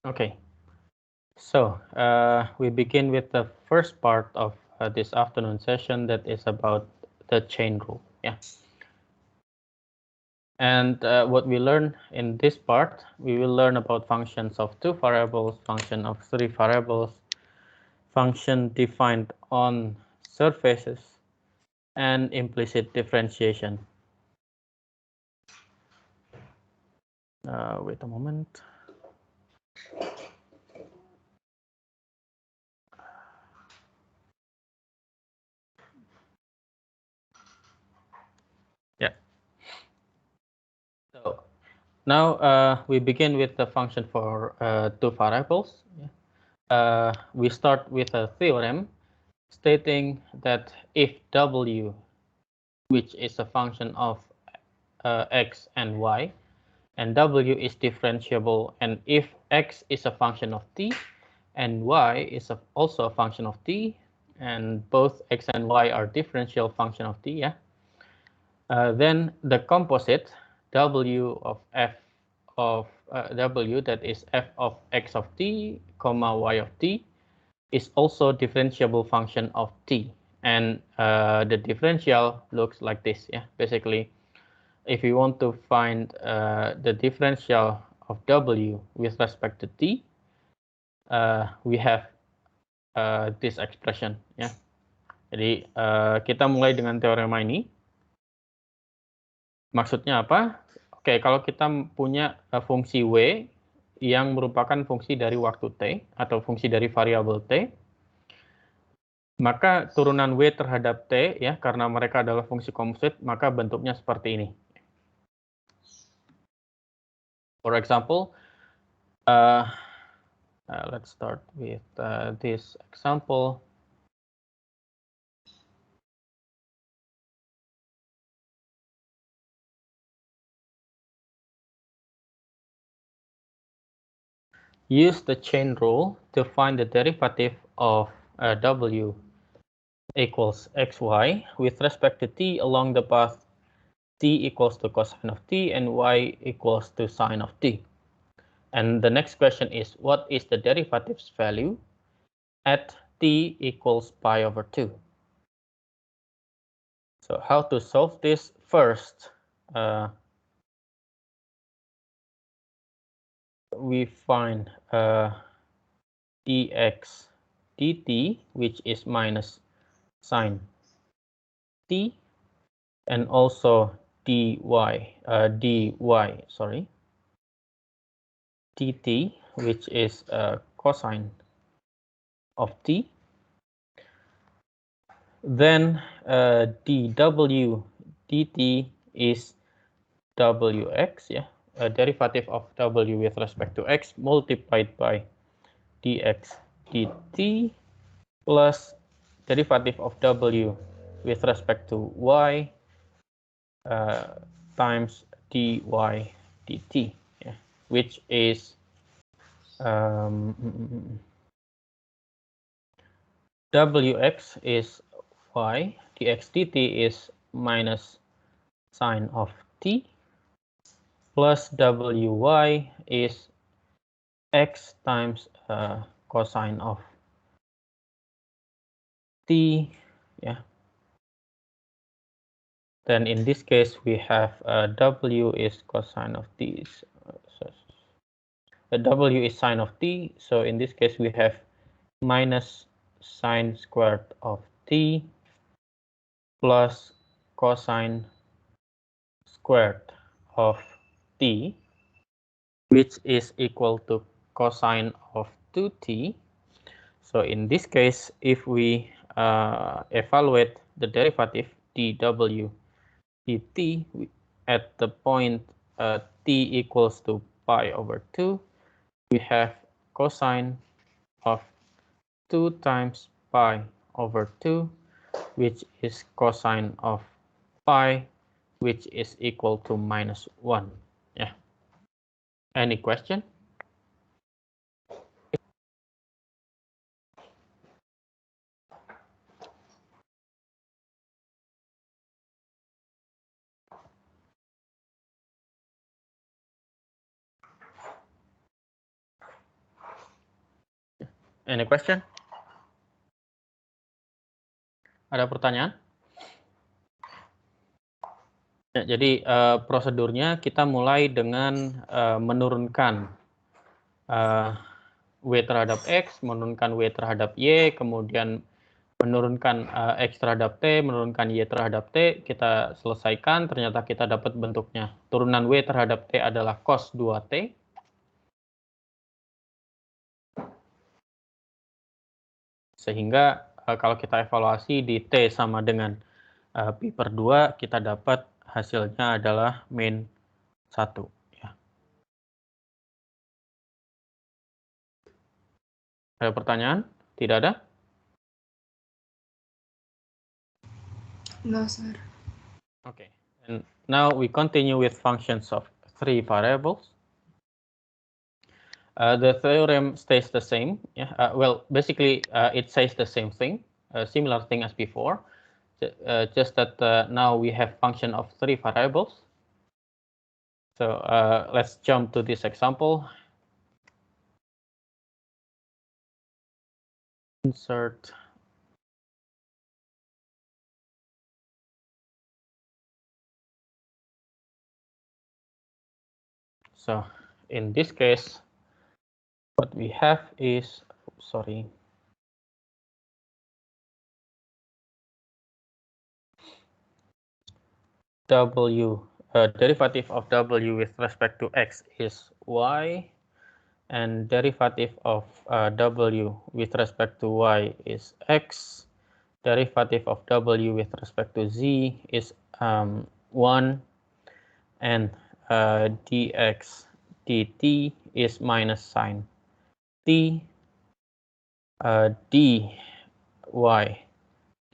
Okay, so we begin with the first part of this afternoon session, that is about the chain rule. Yeah, and what we learn in this part, we will learn about functions of 2 variables, function of 3 variables, function defined on surfaces, and implicit differentiation. Wait a moment. Yeah. So now we begin with the function for 2 variables. We start with a theorem stating that if w, which is a function of x and y, and w is differentiable, and if x is a function of t and y is also a function of t, and both x and y are differential function of t, then the composite w of f of w, that is f of x of t comma y of t, is also differentiable function of t, and the differential looks like this. Basically, if you want to find the differential of w with respect to t, we have this expression. Jadi kita mulai dengan teorema ini. Maksudnya apa? Oke, kalau kita punya fungsi w yang merupakan fungsi dari waktu t atau fungsi dari variabel t, maka turunan w terhadap t, karena mereka adalah fungsi komposit, maka bentuknya seperti ini. For example, let's start with this example. Use the chain rule to find the derivative of w equals xy with respect to t along the path t equals to cosine of t and y equals to sine of t. And the next question is, what is the derivative's value at t equals pi over 2? So how to solve this? First, we find dx dt, which is minus sine t, and also dy dt, which is cosine of t. Then dw dt is wx, a derivative of w with respect to x multiplied by dx dt plus derivative of w with respect to y times dy dt, which is wx is y, dx dt is minus sine of t, plus wy is x times cosine of t. Then in this case we have w is cosine of t, w is sine of t, so in this case we have minus sine squared of t plus cosine squared of t, which is equal to cosine of 2t. So in this case, if we evaluate the derivative dw dt at the point t equals to pi over 2, we have cosine of 2 times pi over 2, which is cosine of pi, which is equal to minus 1. Any question? Any question? Ada pertanyaan? Ya, jadi prosedurnya kita mulai dengan menurunkan W terhadap X, menurunkan W terhadap Y, kemudian menurunkan X terhadap T, menurunkan Y terhadap T, kita selesaikan, ternyata kita dapat bentuknya. Turunan W terhadap T adalah cos 2T. Sehingga kalau kita evaluasi di T sama dengan Pi per 2, kita dapat hasilnya adalah min 1. Ya. Ada pertanyaan? Tidak ada? No, sir. Okay. And now we continue with functions of 3 variables. The theorem stays the same. Yeah. Well, basically, it says the same thing, a similar thing as before. Just that now we have function of 3 variables. So let's jump to this example. Insert. So in this case, what we have is, sorry. Derivative of W with respect to X is Y, and derivative of W with respect to Y is X. Derivative of W with respect to Z is 1, and dx dt is minus sine t. Dy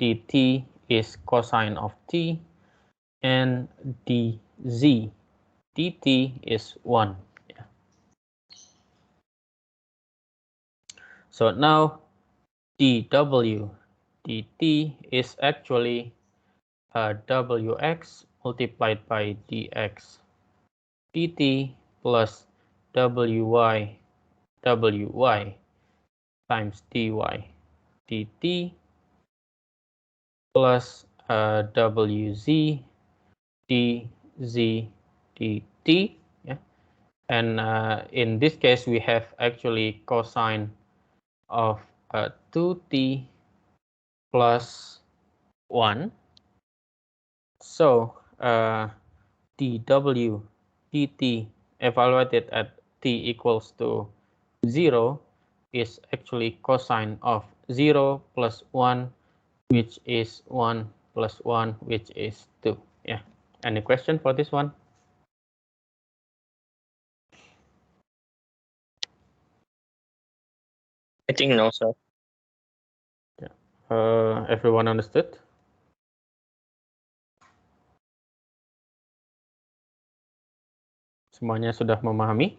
dt is cosine of t, and dz dt is 1. Yeah. So now dw dt is actually wx multiplied by dx dt plus wy times dy dt plus wz dz dt. Yeah. And in this case, we have actually cosine of 2t plus 1. So dw dt evaluated at t equals to 0 is actually cosine of 0 plus 1, which is 1 plus 1, which is 2. Yeah. Any question for this one? I think no, sir. Yeah. Everyone understood? Semuanya sudah memahami?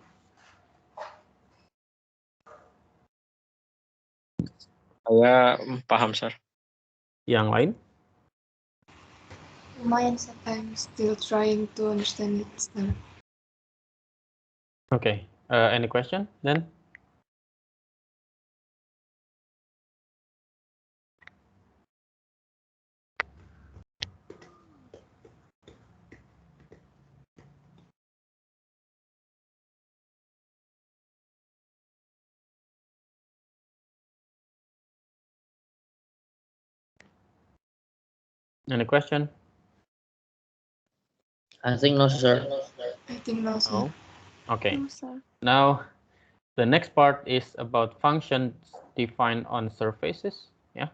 Saya paham, sir. Yang lain? Lumayan, sir. I'm still trying to understand it, sir. Okay. Any question then? Any question? I think no, sir. I think no, sir. No. Okay. No, sir. Now, the next part is about functions defined on surfaces. Yeah.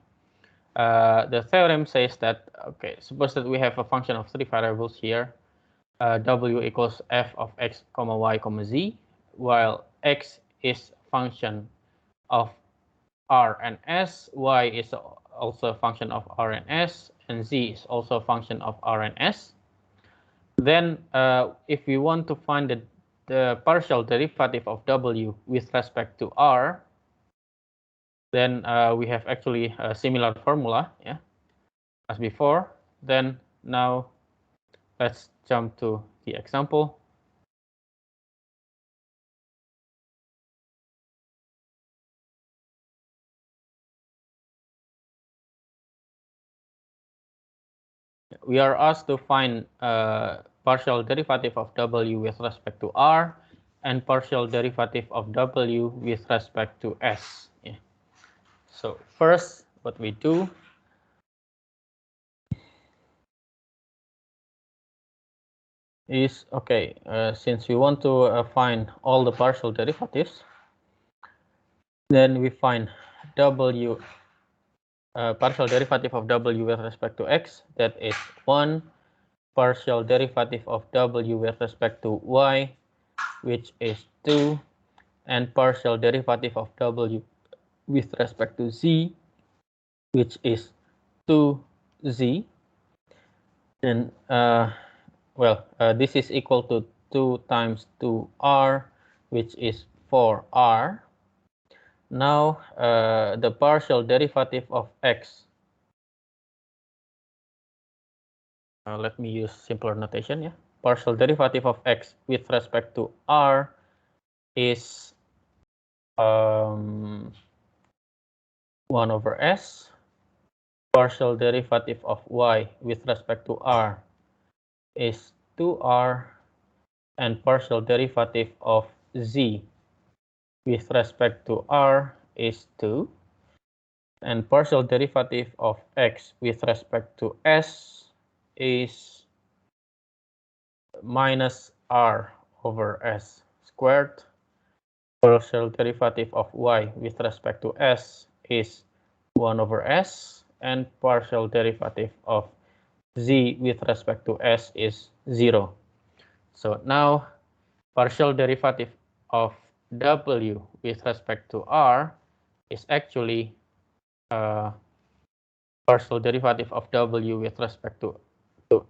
The theorem says that, okay, suppose that we have a function of 3 variables here. W equals f of x, comma y, comma z, while x is a function of r and s, y is also a function of r and s, and z is also a function of r and s. Then if we want to find the partial derivative of w with respect to r, then we have actually a similar formula, yeah, as before. Then now let's jump to the example. we are asked to find partial derivative of w with respect to r and partial derivative of w with respect to s. Yeah. So first, what we do is, okay, since we want to find all the partial derivatives, then we find w partial derivative of w with respect to x, that is 1, partial derivative of w with respect to y, which is 2, and partial derivative of w with respect to z, which is 2z. Then, this is equal to 2 times 2r, which is 4r. Now, the partial derivative of x, let me use simpler notation. Yeah, partial derivative of x with respect to r is 1 over s. Partial derivative of y with respect to r is 2r, and partial derivative of z with respect to r is 2, and partial derivative of x with respect to s is minus r over s squared. Partial derivative of y with respect to s is 1 over s, and partial derivative of z with respect to s is 0. So now partial derivative of w with respect to r is actually partial derivative of w with respect to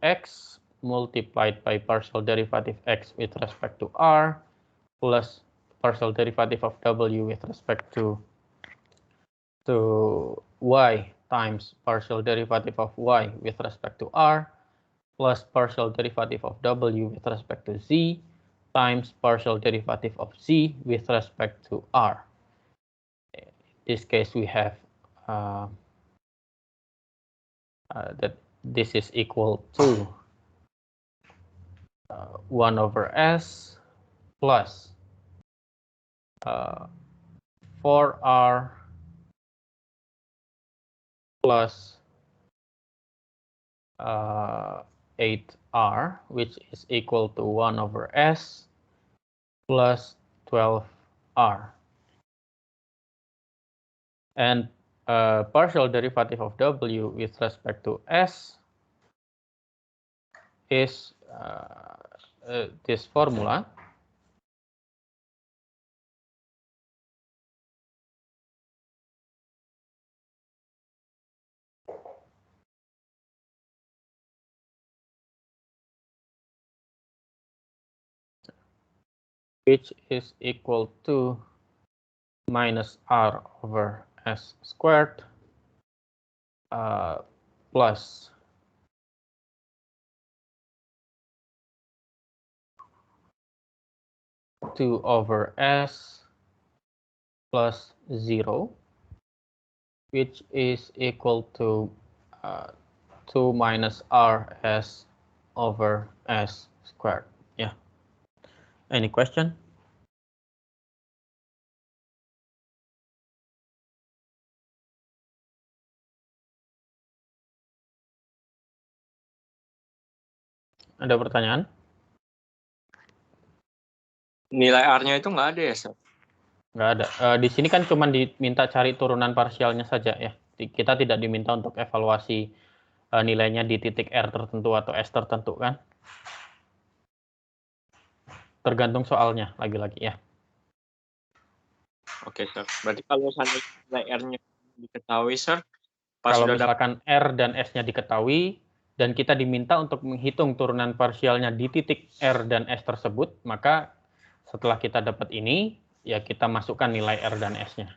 x multiplied by partial derivative x with respect to r plus partial derivative of w with respect to y times partial derivative of y with respect to r plus partial derivative of w with respect to z times partial derivative of z with respect to r. In this case, we have that this is equal to 1 over s plus 4r plus 8r, which is equal to 1 over s plus 12r. And partial derivative of w with respect to s is this formula, which is equal to minus r over s squared plus 2 over s plus 0, which is equal to 2 minus rs over s squared. Yeah. Any question? Ada pertanyaan? Nilai R-nya itu nggak ada ya, Sir? Nggak ada. Di sini kan cuma diminta cari turunan parsialnya saja ya. Kita tidak diminta untuk evaluasi nilainya di titik R tertentu atau S tertentu kan. Tergantung soalnya lagi-lagi ya. Oke, Sir. Berarti kalau seandainya nilai R-nya diketahui, Sir, pas Kalau sudah misalkan R dan S-nya diketahui dan kita diminta untuk menghitung turunan parsialnya di titik R dan S tersebut, maka setelah kita dapat ini, ya kita masukkan nilai R dan S-nya.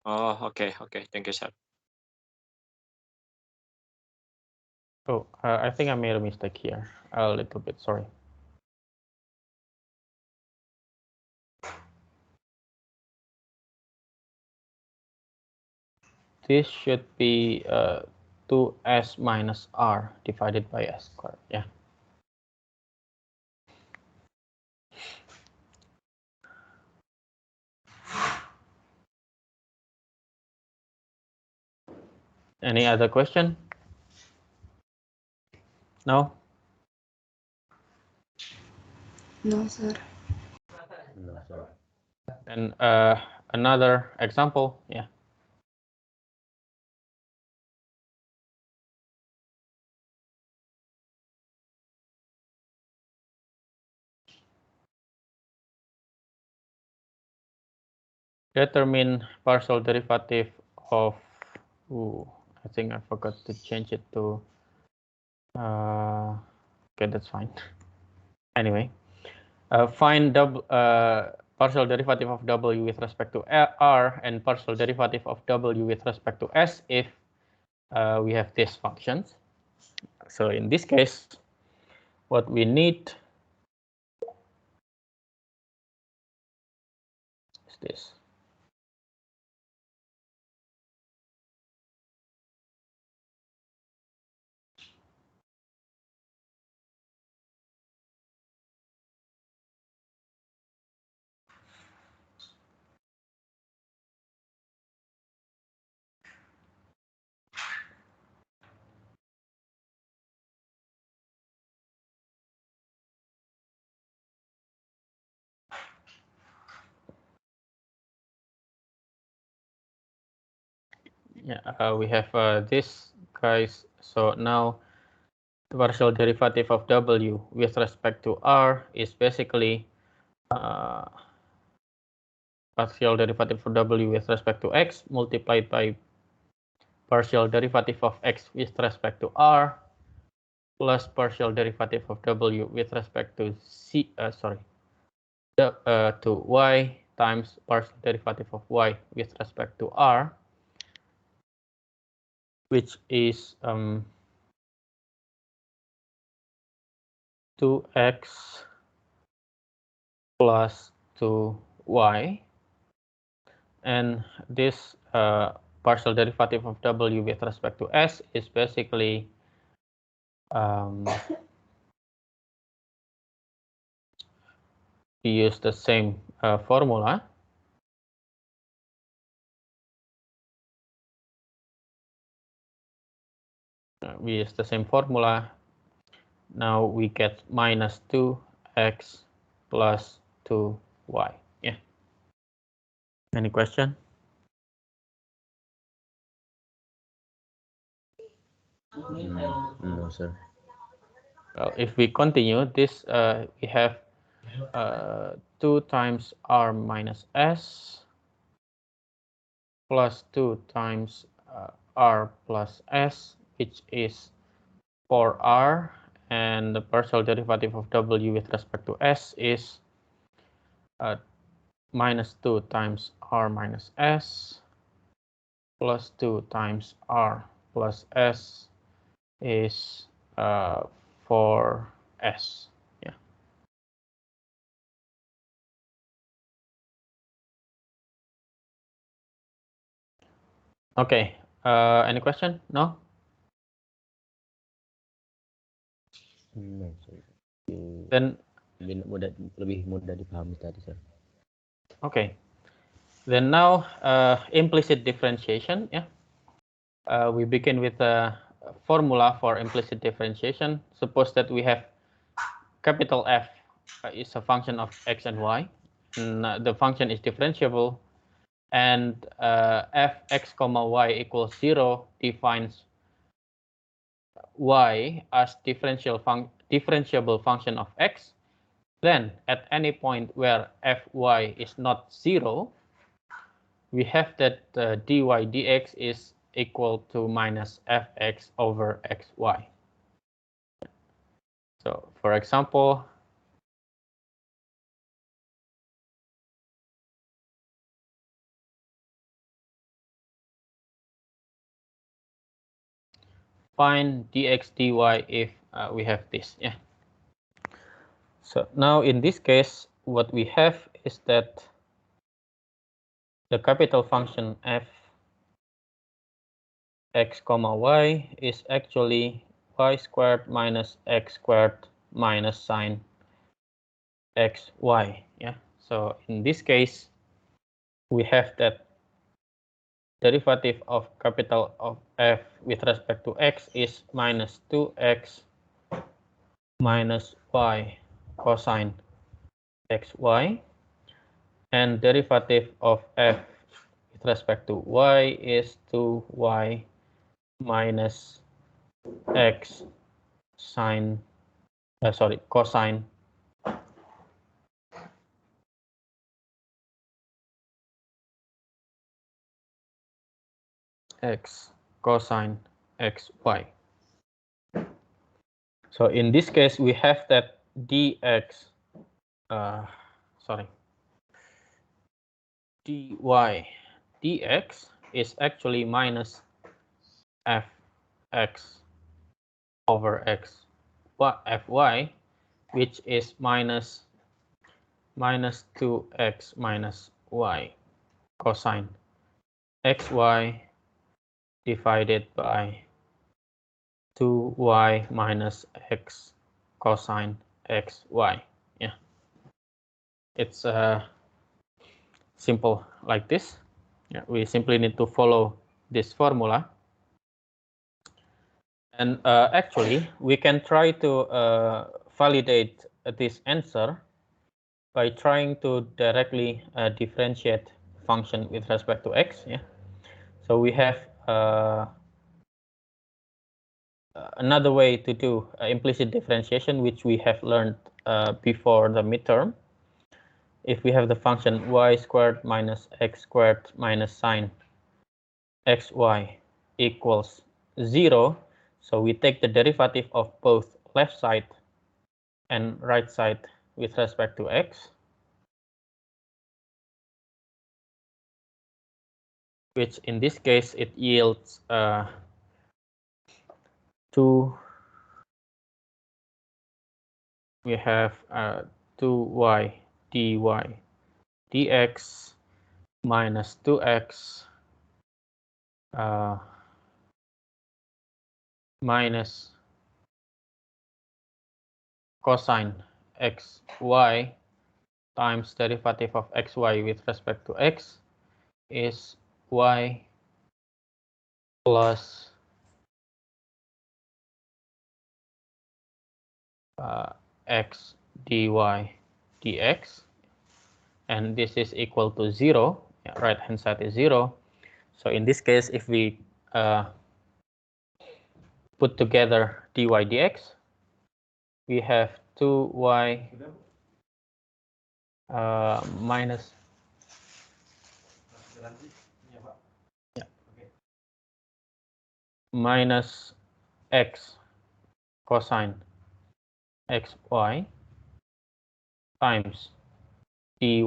Oh, oke. Thank you, Sir. Oh, I think I made a mistake here. A little bit, sorry. This should be 2 2s minus r divided by s squared. Yeah. Any other question? No? No, sir. No, sir. And another example, yeah. Determine partial derivative of, I think I forgot to change it to, okay, that's fine. Anyway, find partial derivative of w with respect to r and partial derivative of w with respect to s if we have these functions. So in this case, what we need is this. Yeah, we have this, guys. So now the partial derivative of w with respect to r is basically partial derivative of w with respect to x multiplied by partial derivative of x with respect to r plus partial derivative of w with respect to to y times partial derivative of y with respect to r, which is 2x plus 2y, and this partial derivative of w with respect to s is basically we use the same formula. We use the same formula. Now we get minus 2x plus 2y. Yeah. Any question? No, sir. Well, if we continue this, we have 2 times r minus s plus 2 times r plus s, which is 4r, and the partial derivative of w with respect to s is minus 2 times r minus s plus 2 times r plus s is 4s. Yeah. Okay. Any question? No? No, sir. Then Lebih mudah dipahami tadi, sir. okay. Then now implicit differentiation. Yeah. We begin with a formula for implicit differentiation. Suppose that we have capital F is a function of x and y, and the function is differentiable, and fx comma y equals 0 defines y as differentiable function of x. Then at any point where fy is not 0, we have that dy dx is equal to minus fx over xy. So for example, find dx dy if we have this. Yeah. So now in this case, what we have is that the capital function f x comma y is actually y squared minus x squared minus sine xy. Yeah. So in this case, we have that derivative of capital of f with respect to x is minus 2x minus y cosine xy, and derivative of f with respect to y is 2y minus x sine cosine x cosine xy. So in this case, we have that dx, dy dx is actually minus fx over x fy, which is minus 2x minus y cosine xy divided by 2y minus x cosine xy. Yeah, it's simple like this. Yeah, we simply need to follow this formula, and actually we can try to validate this answer by trying to directly differentiate function with respect to x. Yeah, so we have another way to do implicit differentiation, which we have learned before the midterm. If we have the function y squared minus x squared minus sine xy equals 0, so we take the derivative of both left side and right side with respect to x, which in this case it yields 2. We have 2y dy dx minus 2x minus cosine xy times derivative of xy with respect to x is y plus x dy dx, and this is equal to 0. Yeah, right hand side is 0. So in this case, if we put together dy dx, we have 2y minus minus x cosine xy times dy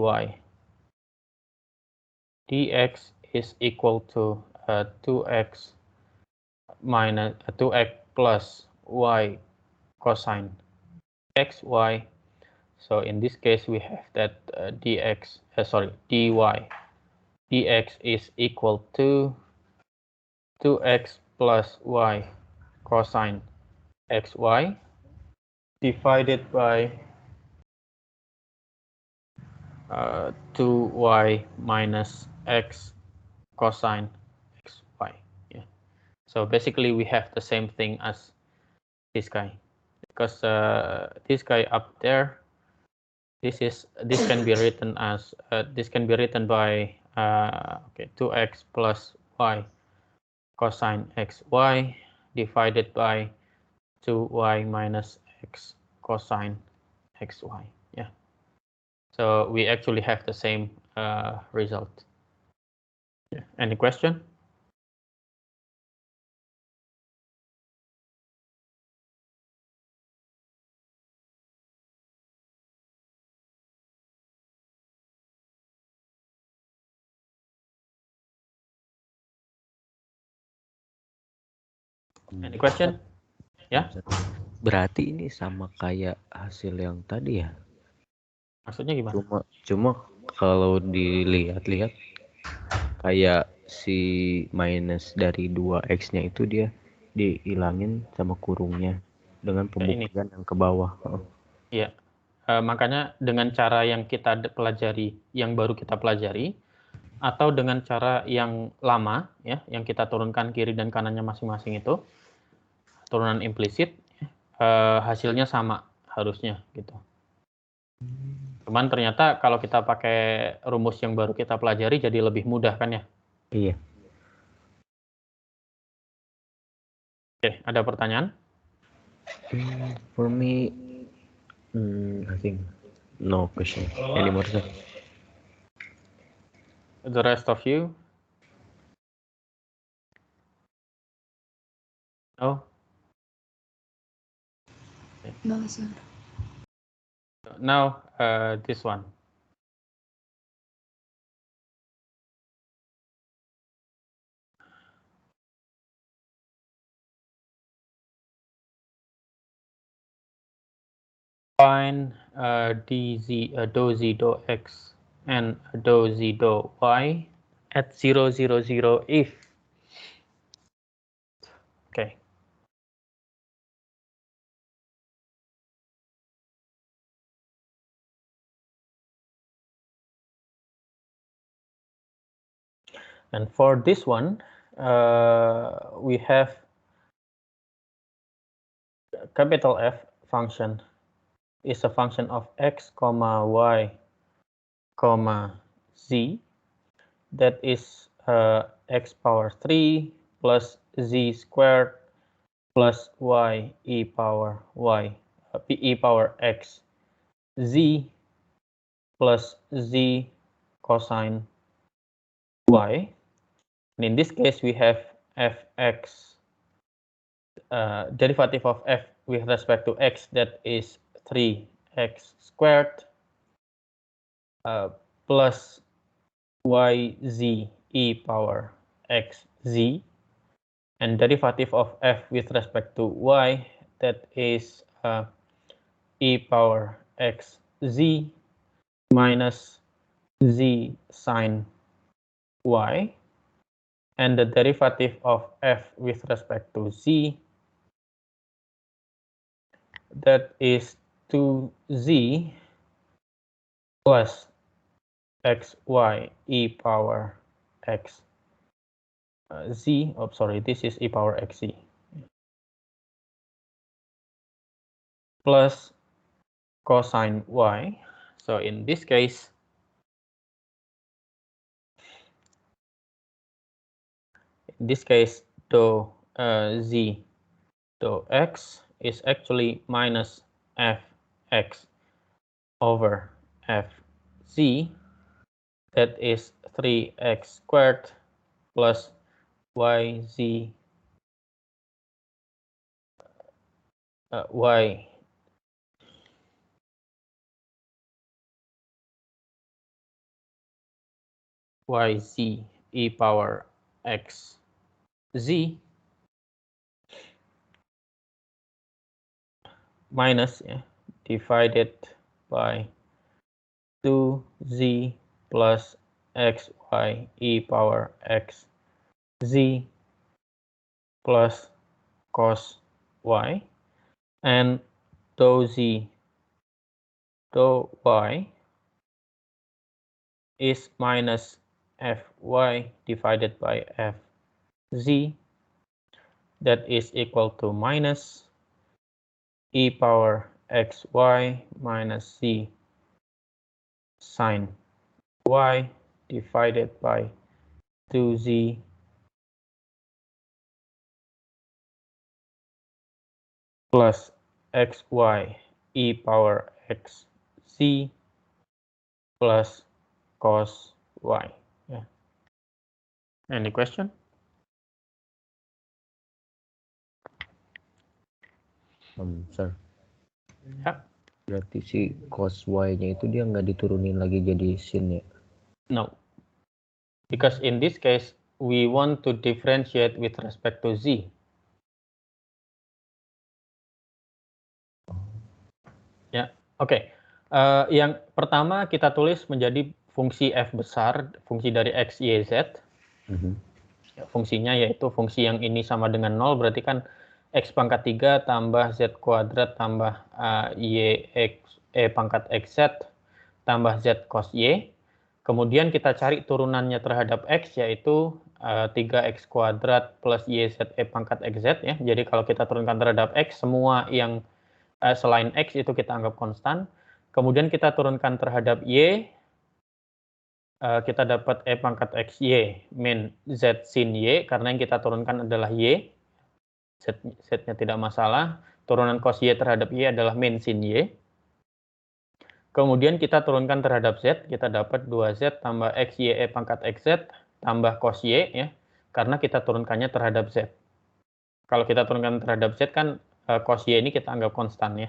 dx is equal to 2x minus 2x plus y cosine xy. So in this case, we have that dy dx is equal to 2x plus y cosine xy divided by 2y minus x cosine xy. Yeah. So basically, we have the same thing as this guy, because this guy up there, this can be written as this can be written by 2x plus y cosine xy divided by 2y minus x cosine xy. Yeah. So we actually have the same result. Yeah. Any question? Any question? Ya? Berarti ini sama kayak hasil yang tadi ya? Maksudnya gimana? Cuma kalau dilihat-lihat kayak si minus dari 2x-nya itu dia dihilangin sama kurungnya dengan pembuktian yang ke bawah. Iya. Makanya dengan cara yang kita pelajari, yang baru kita pelajari, atau dengan cara yang lama, ya, yang kita turunkan kiri dan kanannya masing-masing itu, turunan implisit, hasilnya sama harusnya gitu. Cuman ternyata kalau kita pakai rumus yang baru kita pelajari jadi lebih mudah kan ya? Iya. Oke, ada pertanyaan? For me, I think no question anymore, sir. The rest of you? No? No, sir. Now, this one. Find dou z dou x and dou z dou y at 0, 0, 0 if. Okay. And for this one, we have capital F function is a function of x, y, z that is x power 3 plus z squared plus y e power x z plus z cosine y. And in this case, we have fx, derivative of f with respect to x, that is 3x squared plus yz e power x z, and derivative of f with respect to y, that is e power x z minus z sine y, and the derivative of f with respect to z, that is 2z plus xy e power x z, oh sorry, this is e power xz, plus cosine y. So in this case, dou z dou x is actually minus fx over fz, that is 3x squared plus yz yz e power x z minus divided by 2z plus xy e power x z plus cos y, and dou z dou y is minus fy divided by fz, that is equal to minus e power xy minus z sine y divided by 2z plus xy e power x z plus cos y. Yeah. Any question? Sir. Ya. Berarti si cos y-nya itu dia nggak diturunin lagi jadi sin ya? No. Because in this case, we want to differentiate with respect to z. Ya, oke. Yang pertama kita tulis menjadi fungsi f besar, fungsi dari x, y, z. Fungsinya yaitu fungsi yang ini sama dengan 0, berarti kan x pangkat 3 tambah z kuadrat tambah y pangkat xz tambah z cos y. Kemudian kita cari turunannya terhadap x, yaitu 3x kuadrat plus yz pangkat xz. Ya. Jadi kalau kita turunkan terhadap x, semua yang selain x itu kita anggap konstan. Kemudian kita turunkan terhadap y, kita dapat pangkat xy min z sin y, karena yang kita turunkan adalah y. Z-nya tidak masalah. Turunan cos y terhadap y adalah min sin y. Kemudian kita turunkan terhadap z, kita dapat 2z tambah xy pangkat xz tambah cos y, ya, karena kita turunkannya terhadap z. Kalau kita turunkan terhadap z kan cos y ini kita anggap konstan, ya.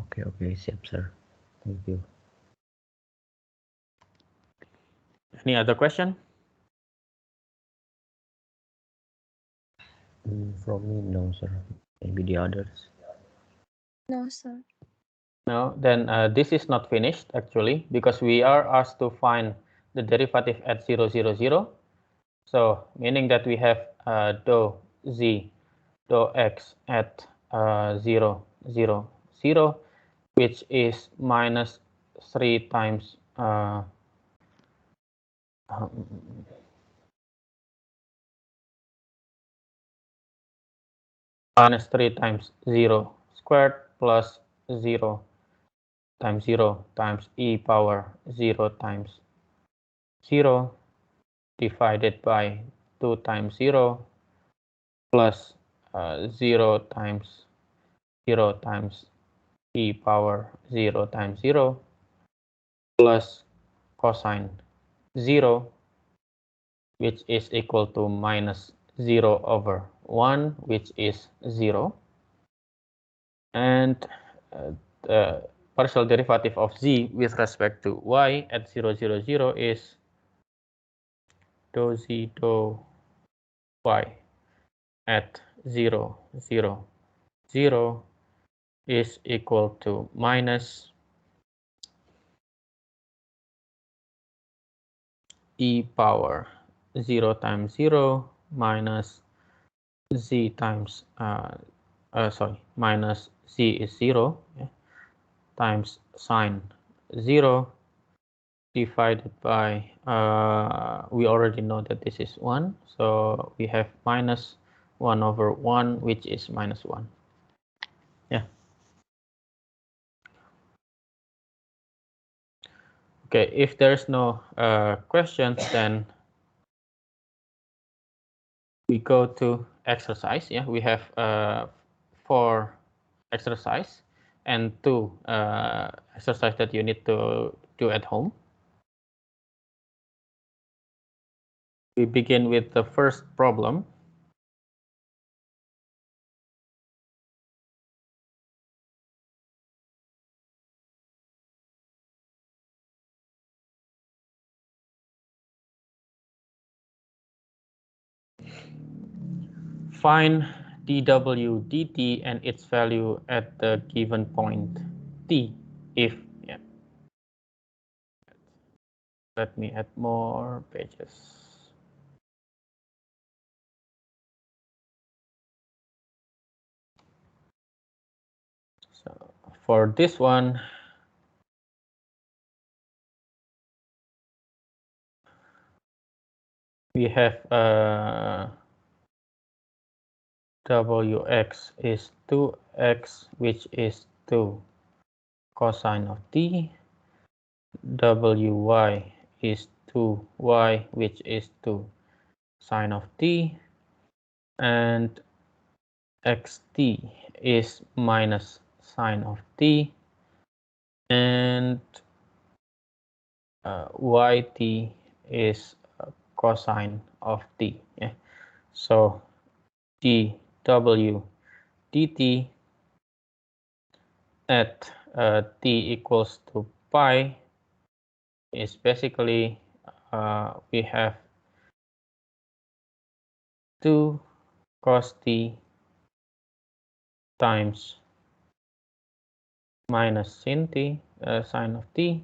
Oke, siap, sir. Thank you. Any other question? From me, no, sir. Maybe the others. No, sir. No, then this is not finished actually, because we are asked to find the derivative at 0, 0, 0. So meaning that we have dou z, dou x at 0, 0, 0, which is minus 3 times minus 3 times 0 squared plus 0 times e power 0 times 0 divided by 2 times 0 plus 0 times 0 times e power 0 times 0 plus cosine 0, which is equal to minus 0 over 1, which is 0. And the partial derivative of z with respect to y at 0, 0, 0 is dou z dou y at 0, 0, 0 is equal to minus e power 0 times 0 minus z times minus z is 0, yeah, times sine 0 divided by we already know that this is 1, so we have minus 1 over 1, which is minus 1. Yeah. Okay, if there's no questions, then we go to exercise. Yeah, we have 4 exercise and 2 exercise that you need to do at home. We begin with the first problem. Find dw dt and its value at the given point t if, yeah. Let me add more pages. So for this one, we have wx is 2x, which is 2 cosine of t. Wy is 2y, which is 2 sine of t. And xt is minus sine of t. And yt is cosine of t. Yeah. So dw dt at t equals to pi is basically we have 2 cos t times minus sin t, sine of t,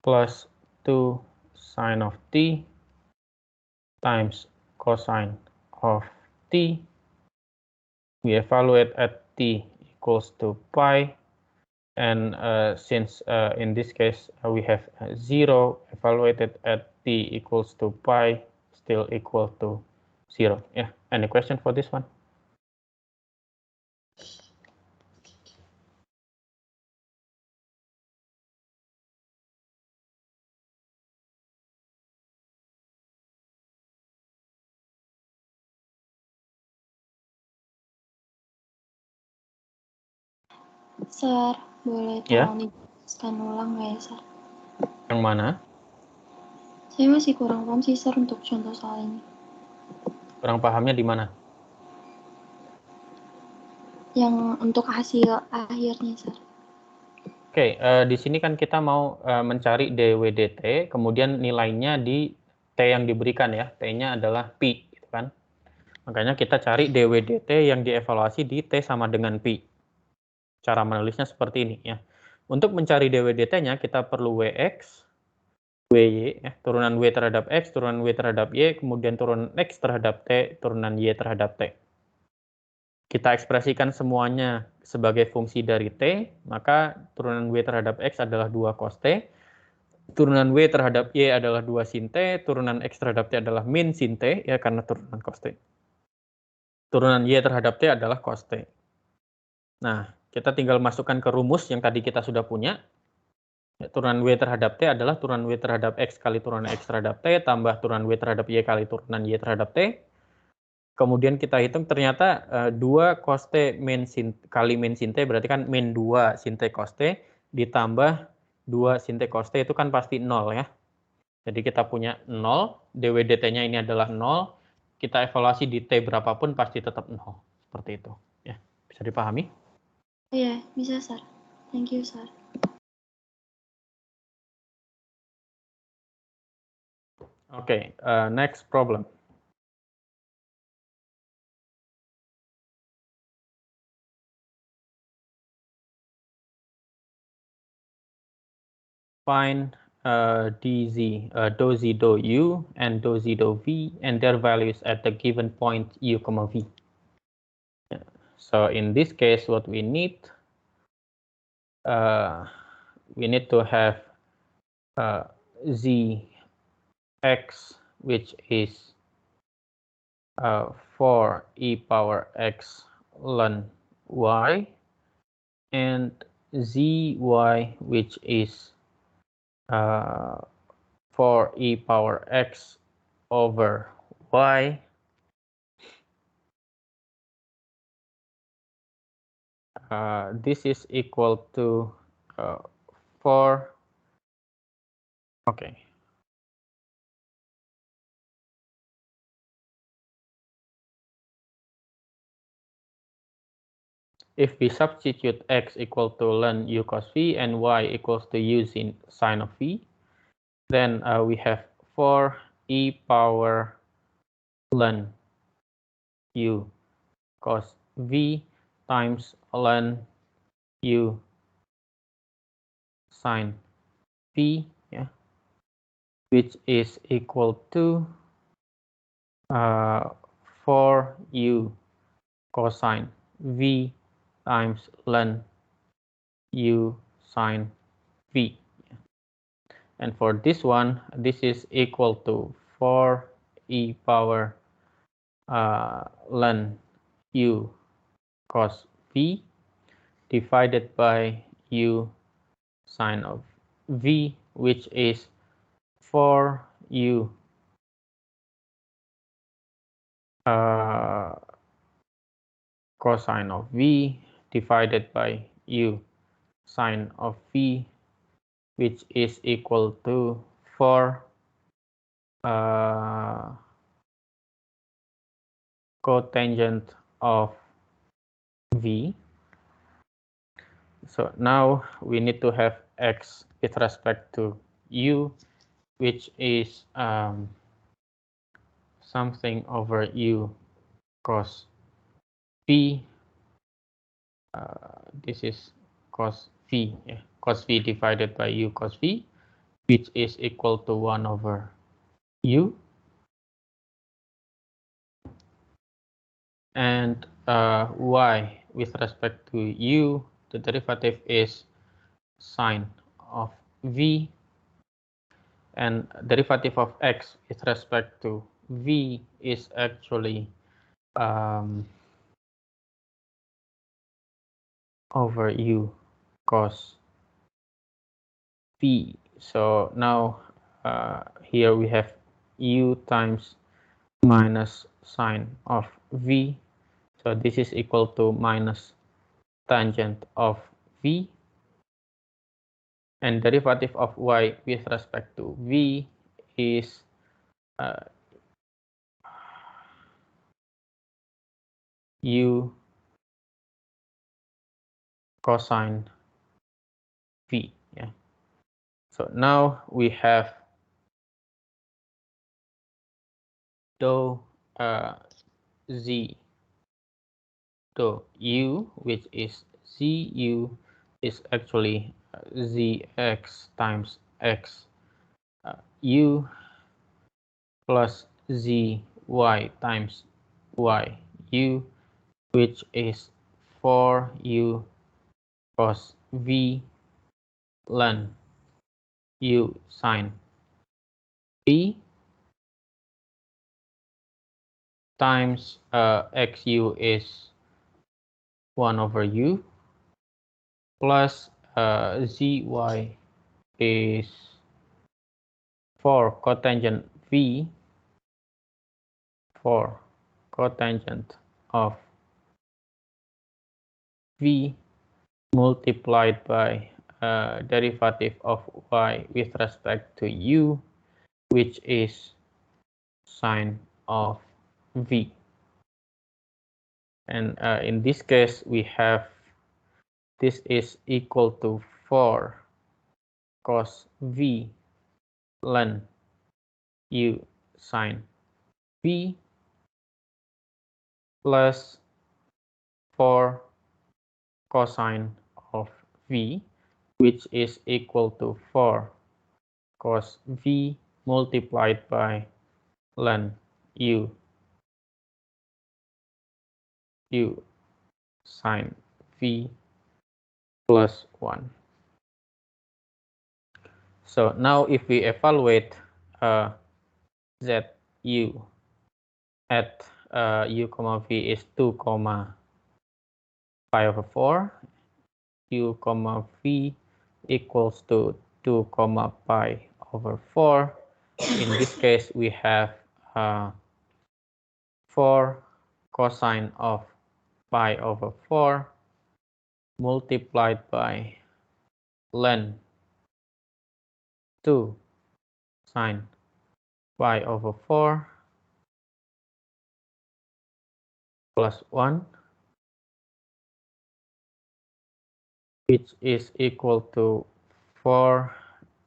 plus 2 sine of t times cosine of t. We evaluate at t equals to pi, and since in this case we have 0 evaluated at t equals to pi still equal to 0. Yeah, any question for this one? Sir, boleh Ya. tolong dijelaskan ulang nggak ya, Sir? Yang mana? Saya masih kurang paham sih, Sir, untuk contoh soal ini. Kurang pahamnya di mana? Yang untuk hasil akhirnya, Sir. Oke, di sini kan kita mau mencari dWdt, kemudian nilainya di T yang diberikan ya. T-nya adalah Pi, gitu kan. Makanya kita cari dWdt yang dievaluasi di T sama dengan Pi. Cara menulisnya seperti ini ya. Untuk mencari dWdt-nya kita perlu Wx, Wy, ya, turunan W terhadap X, turunan W terhadap Y, kemudian turunan X terhadap T, turunan Y terhadap T. Kita ekspresikan semuanya sebagai fungsi dari T, maka turunan W terhadap X adalah 2 cos T, turunan W terhadap Y adalah 2 sin T, turunan X terhadap T adalah min sin T, ya karena turunan cos T. Turunan Y terhadap T adalah cos T. Nah, kita tinggal masukkan ke rumus yang tadi kita sudah punya. Turunan W terhadap T adalah turunan W terhadap X kali turunan X terhadap T, tambah turunan W terhadap Y kali turunan Y terhadap T. Kemudian kita hitung ternyata 2 cos T min sin, kali min sin T berarti kan min 2 sin T cos T ditambah 2 sin T cos T itu kan pasti 0 ya. Jadi kita punya 0, dWdt-nya ini adalah 0, kita evaluasi di T berapapun pasti tetap 0. Seperti itu. Ya, bisa dipahami? Iya, bisa, Sir. Thank you, Sir. Okay, next problem. Find dz, dou z dou u, and dou z dou v, and their values at the given point u, v. So in this case, what we need to have z x, which is 4 e power x ln y, and zy, which is 4 e power x over y, this is equal to 4. Okay. If we substitute x equal to ln u cos v and y equals to u sine of v, then we have 4 e power ln u cos v times ln u sine v, yeah, which is equal to 4u cosine v times ln u sine v. And for this one, this is equal to 4 e power ln u cos v divided by u sine of v, which is 4u cosine of v divided by u sine of v, which is equal to 4 cotangent of v. So now we need to have x with respect to u, which is something over u cos v. This is cos v, yeah, cos v divided by u cos v, which is equal to 1 over u. And y with respect to u, the derivative is sine of v, and derivative of x with respect to v is actually over u cos v. So now here we have u times minus sine of v. So this is equal to minus tangent of v, and derivative of y with respect to v is u cosine v. Yeah. So now we have dou z dou u, which is zu is actually zx times x u plus zy times y u, which is 4u cos v ln u sine v times xu is 1 over u plus zy is 4 cotangent v, 4 cotangent of v multiplied by derivative of y with respect to u, which is sine of v. And in this case, we have this is equal to 4 cos v ln u sine v plus 4 cosine of v, which is equal to 4 cos v multiplied by ln u sine v plus 1. So now if we evaluate zu at u comma v is 2 comma pi over 4, u comma v equals to 2 comma pi over 4. In this case, we have 4 cosine of pi over 4 multiplied by ln 2 sine pi over 4 plus 1, which is equal to 4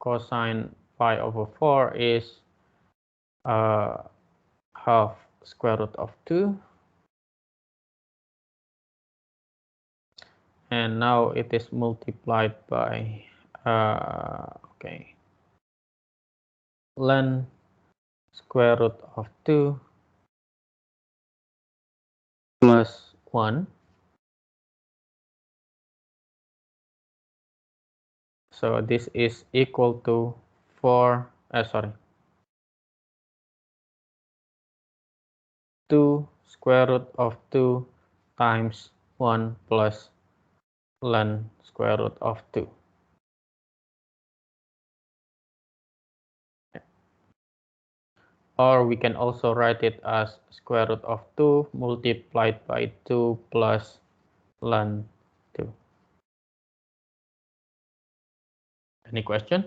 cosine pi over 4 is half square root of 2. And now it is multiplied by ln square root of 2 plus 1. So this is equal to 2 square root of 2 times 1 plus ln square root of 2. Or we can also write it as square root of 2 multiplied by 2 plus ln 2. Any question?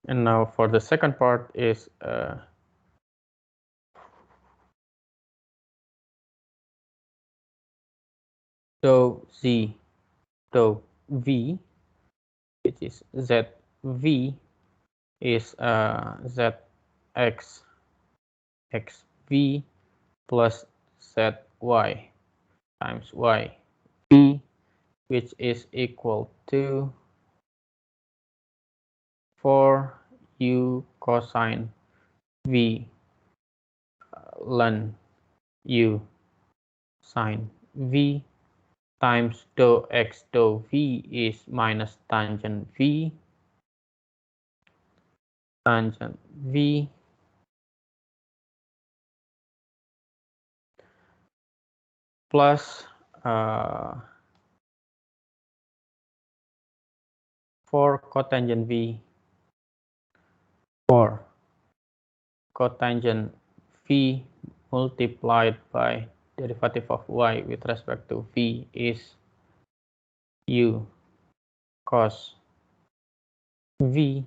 And now for the second part is dou z dou v, which is zv is zx xv plus zy times y v, which is equal to 4u cosine v ln u sine v times dou x dou v is minus tangent v plus 4 cotangent v 4 cotangent v multiplied by derivative of y with respect to v is u cos v.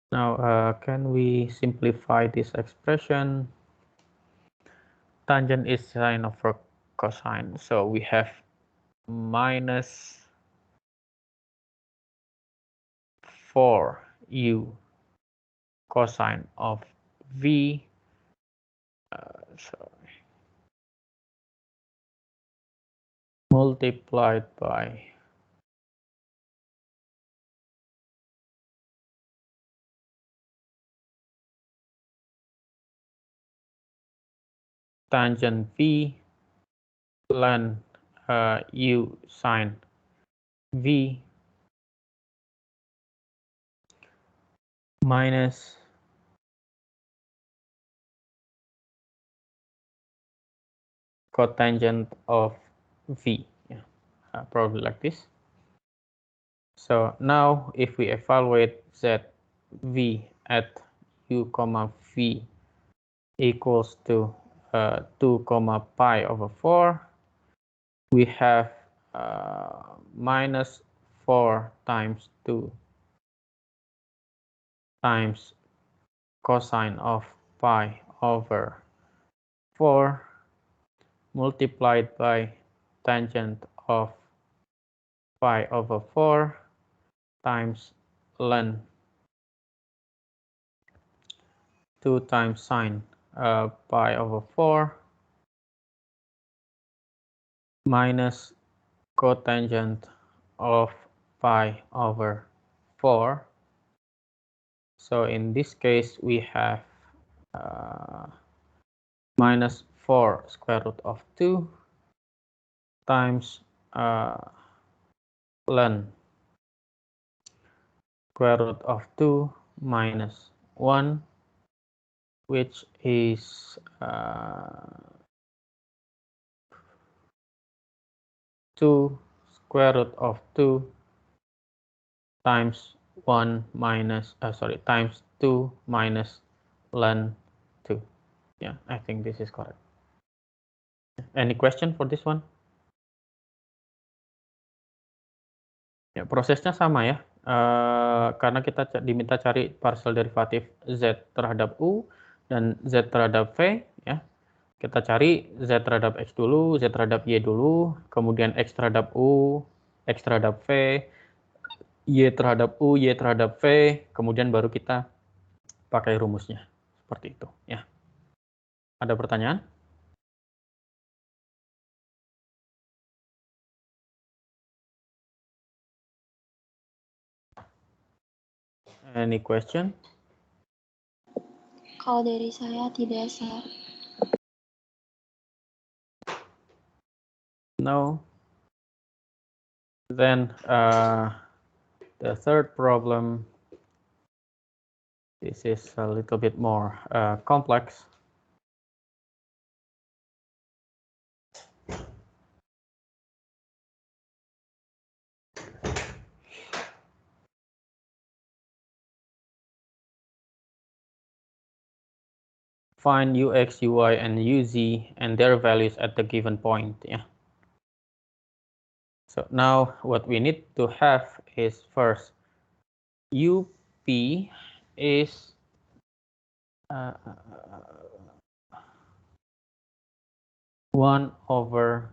Now, can we simplify this expression? Tangent is sine over cosine, so we have minus 4u cosine of v, multiplied by tangent v ln u sine v minus cotangent of v, probably like this. So now if we evaluate zv at u comma v equals to 2 comma pi over 4, we have minus 4 times 2 times cosine of pi over 4 multiplied by tangent of pi over 4 times ln 2 times sine pi over 4 minus cotangent of pi over 4. So in this case we have minus 4 square root of 2 times ln square root of 2 minus 1, which is 2 square root of 2 times 1 minus times 2 minus ln 2. Yeah, I think this is correct. Any question for this one? Ya, prosesnya sama ya, karena kita diminta cari partial derivatif z terhadap u dan z terhadap v, ya. Kita cari z terhadap x dulu, z terhadap y dulu, kemudian x terhadap u, x terhadap v, y terhadap u, y terhadap v, kemudian baru kita pakai rumusnya. Seperti itu, ya. Ada pertanyaan? Any question? Kalau dari saya tidak, Sir. No. Then the third problem, this is a little bit more complex. Find ux, uy, and uz and their values at the given point. Yeah. So now what we need to have is first up is 1 over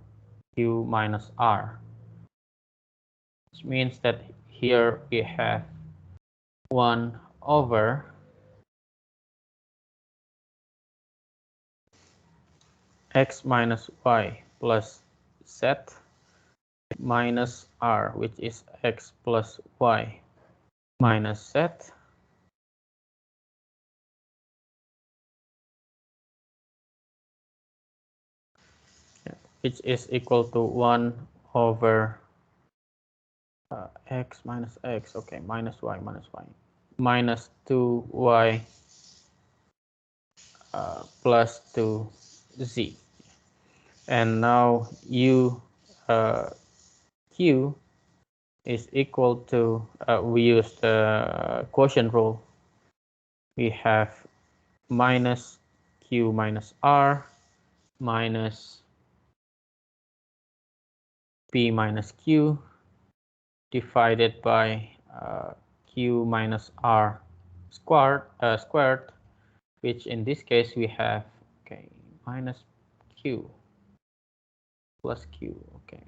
q minus r, which means that here we have 1 over x minus y plus z minus r, which is x plus y minus z, which is equal to 1 over x minus x, okay, minus y minus 2y plus 2z. And now u q is equal to, we use the quotient rule. We have minus q minus r minus p minus q divided by q minus r squared, which in this case we have, okay, minus q plus q, okay.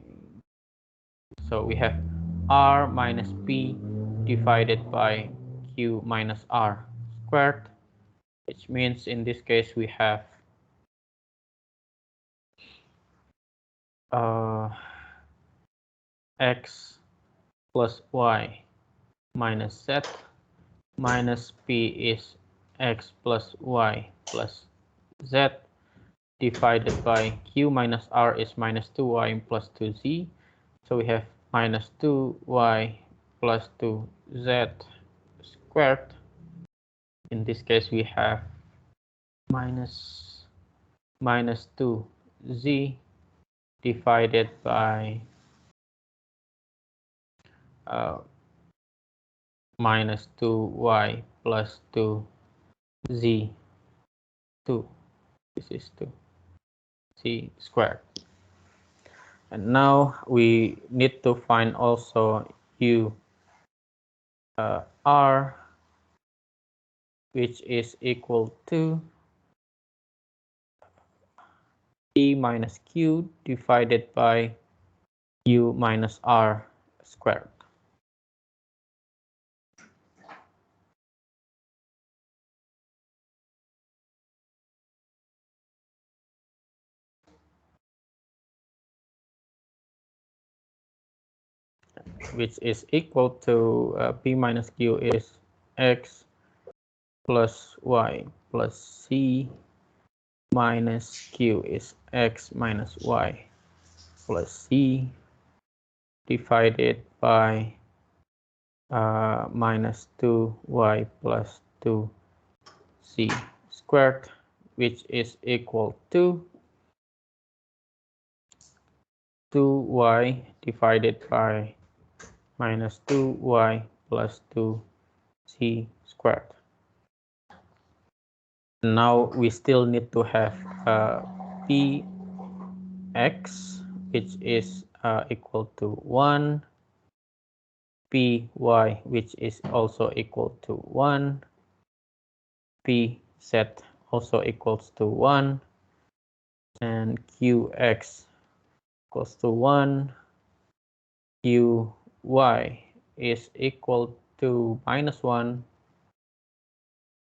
So we have r minus p divided by q minus r squared, which means in this case we have x plus y minus z minus p is x plus y plus z divided by q minus r is minus 2y plus 2z. So we have minus 2y plus 2z squared. In this case, we have minus 2z divided by minus 2y plus 2z 2. This is 2z squared. And now we need to find also u r, which is equal to p minus q divided by u minus r squared. Which is equal to p minus q is x plus y plus c minus q is x minus y plus c divided by minus 2y plus 2c squared, which is equal to 2y divided by minus 2y plus 2c squared. Now we still need to have px, which is equal to 1, py, which is also equal to 1, pz also equals to 1, and qx equals to 1, qy is equal to minus 1,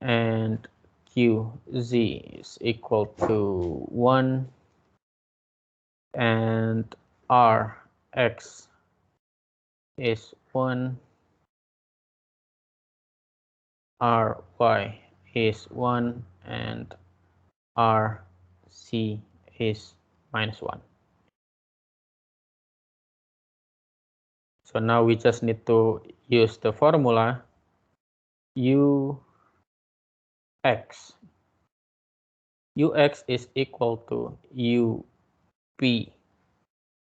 and qz is equal to 1, and rx is 1, ry is 1, and rc is minus 1. So now we just need to use the formula ux is equal to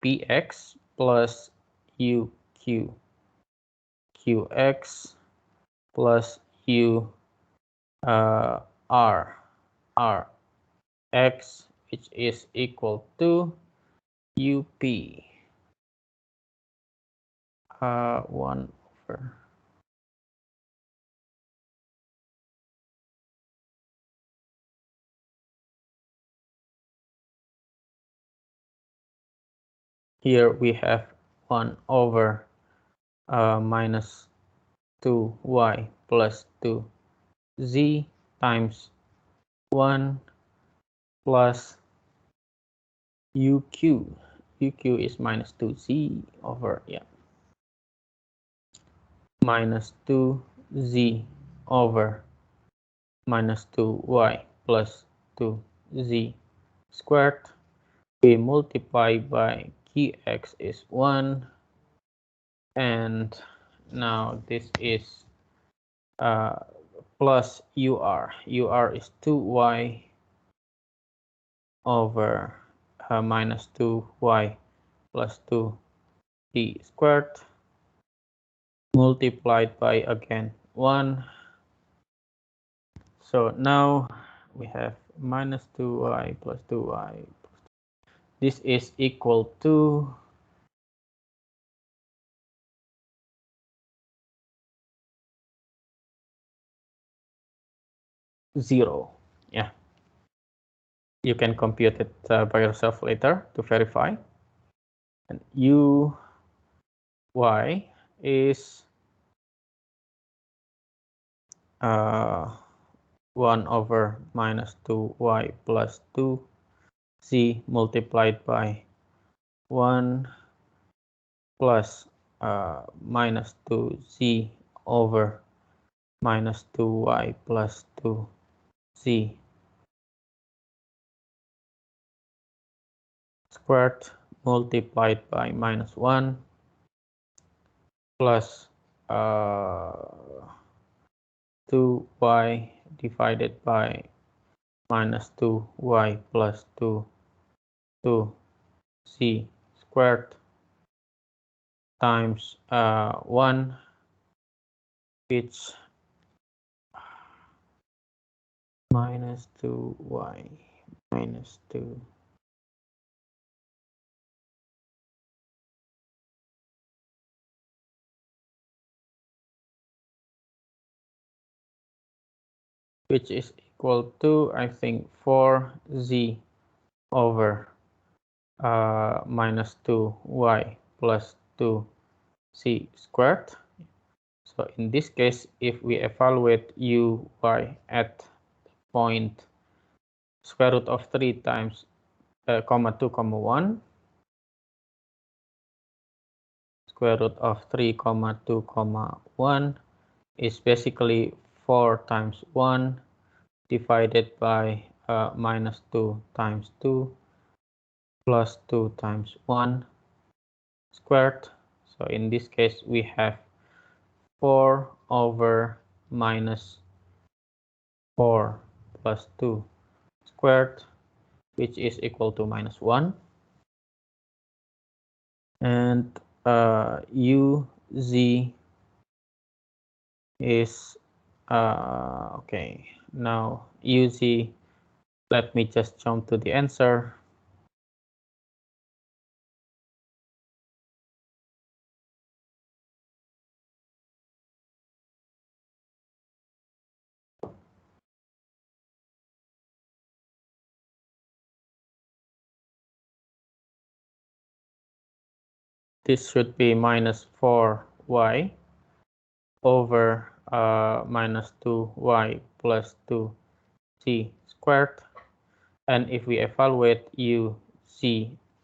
px plus qx plus rx, which is equal to up 1 over here we have 1 over minus 2y plus 2z times 1 plus UQ is minus 2z over, minus 2z over minus 2y plus 2z squared. We multiply by Qx is 1, and now this is plus UR. UR is 2y over minus 2y plus 2z squared multiplied by again 1. So now we have minus 2y plus 2y. This is equal to 0. Yeah, you can compute it by yourself later to verify. And uy is 1 over minus 2y plus 2z multiplied by 1 plus minus 2z over minus 2y plus 2z squared multiplied by minus 1 plus 2y divided by minus 2y plus 2z squared times 1, which minus 2y minus 2 which is equal to, I think, 4z over minus 2y plus 2z squared. So in this case, if we evaluate uy at point square root of 3 times comma 2 comma 1, square root of 3 comma 2 comma 1 is basically 4 times 1 divided by minus 2 times 2 plus 2 times 1 squared. So in this case, we have 4 over minus 4 plus 2 squared, which is equal to minus 1. And uz is, okay, now uz, let me just jump to the answer. This should be minus 4y over minus 2y plus 2z squared. And if we evaluate uz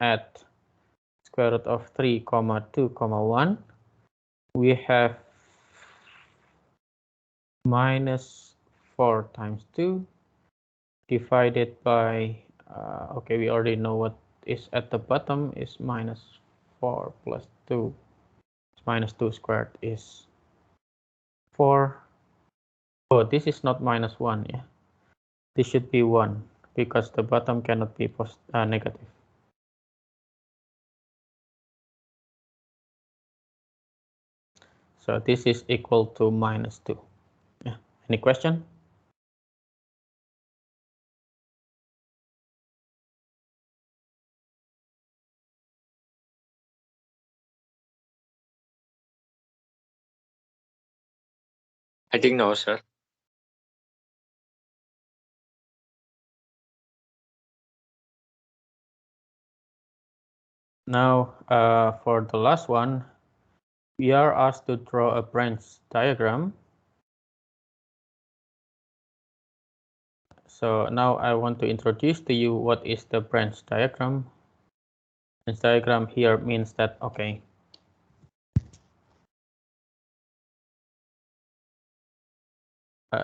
at square root of 3 comma 2 comma 1, we have minus 4 times 2 divided by, okay, we already know what is at the bottom is minus 4 plus 2. Minus 2 squared is 4. Oh, this is not minus 1, yeah. This should be 1 because the bottom cannot be negative. So this is equal to minus 2. Yeah. Any question? I think no, sir. Now, for the last one, we are asked to draw a branch diagram. So now I want to introduce to you what is the branch diagram. This diagram here means that, okay,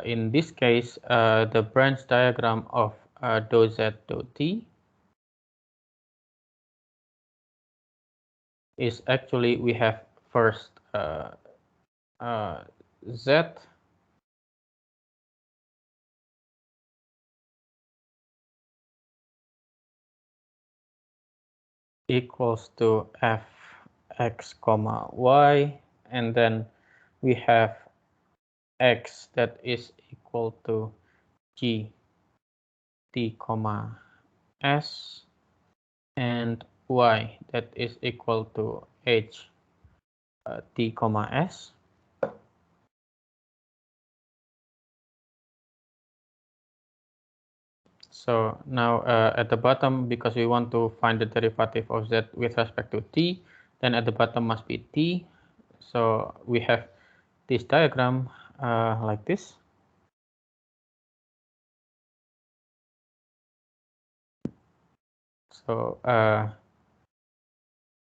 in this case, the branch diagram of dou z dou t is actually, we have first z equals to fx comma y, and then we have x that is equal to g t comma s, and y that is equal to h t comma s. So now at the bottom, because we want to find the derivative of z with respect to t, then at the bottom must be t. So we have this diagram like this. So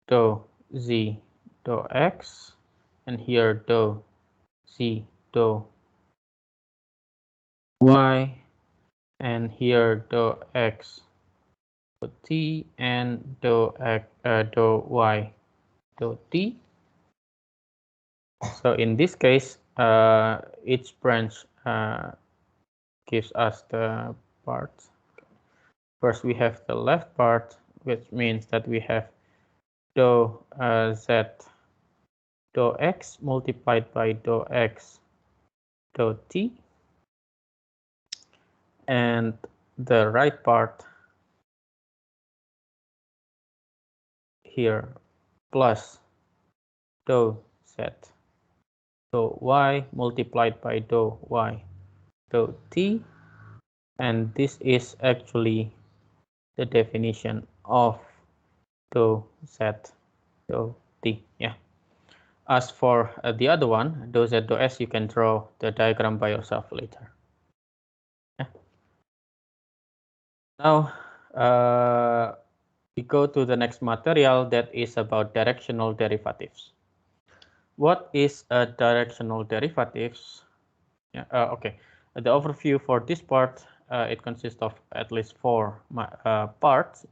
dou z dou x, and here dou z dou y, and here dou x dou t, and dou y dou t. So in this case, each branch gives us the parts. First, we have the left part, which means that we have dou z dou x multiplied by dou x dou t, and the right part here plus dou z dou y multiplied by dou y dou t, and this is actually the definition of dou z dou t. Yeah. As for the other one, dou z dou s, you can draw the diagram by yourself later. Yeah. Now we go to the next material, that is about directional derivatives. What is a directional derivatives? Yeah, okay. The overview for this part, it consists of at least 4 parts.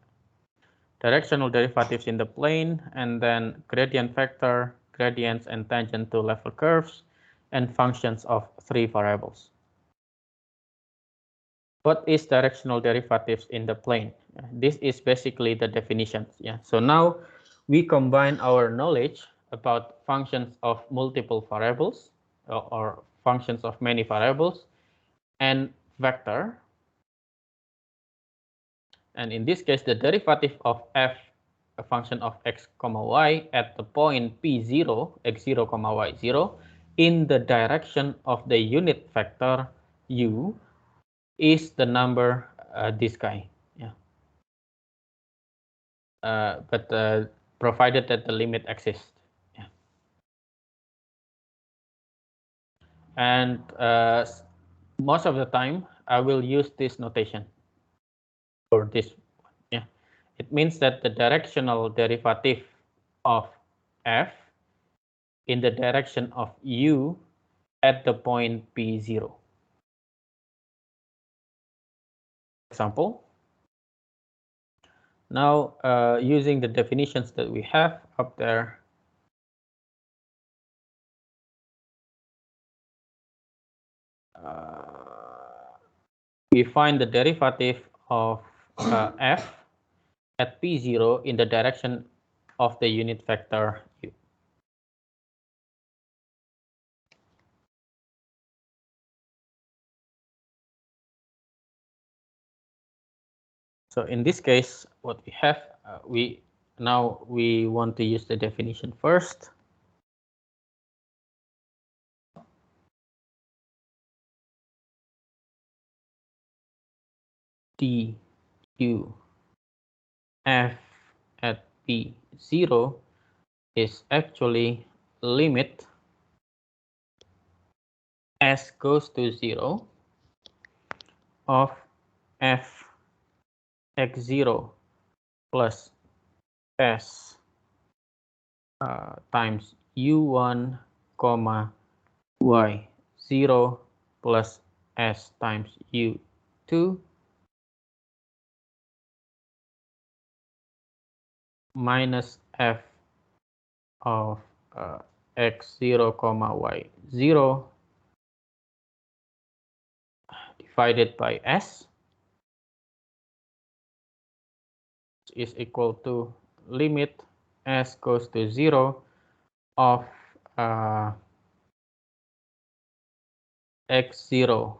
Directional derivatives in the plane, and then gradient vector, gradients and tangent to level curves, and functions of 3 variables. What is directional derivatives in the plane? This is basically the definitions. Yeah. So now we combine our knowledge about functions of multiple variables, or functions of many variables, and vector. And in this case, the derivative of f, a function of x comma y at the point p0, x0 comma y0, in the direction of the unit vector u, is the number this guy. Yeah. But provided that the limit exists. Yeah. And most of the time, I will use this notation for this. Yeah. It means that the directional derivative of f in the direction of u at the point p0. Example. Now, using the definitions that we have up there, we find the derivative of f at p0 in the direction of the unit vector u. So in this case, what we have, we want to use the definition first. D u f at p0 is actually limit s goes to 0 of f x0 plus s times u1 comma y0 plus s times u2 minus f of x0 comma y0 divided by s is equal to limit s goes to 0 of x0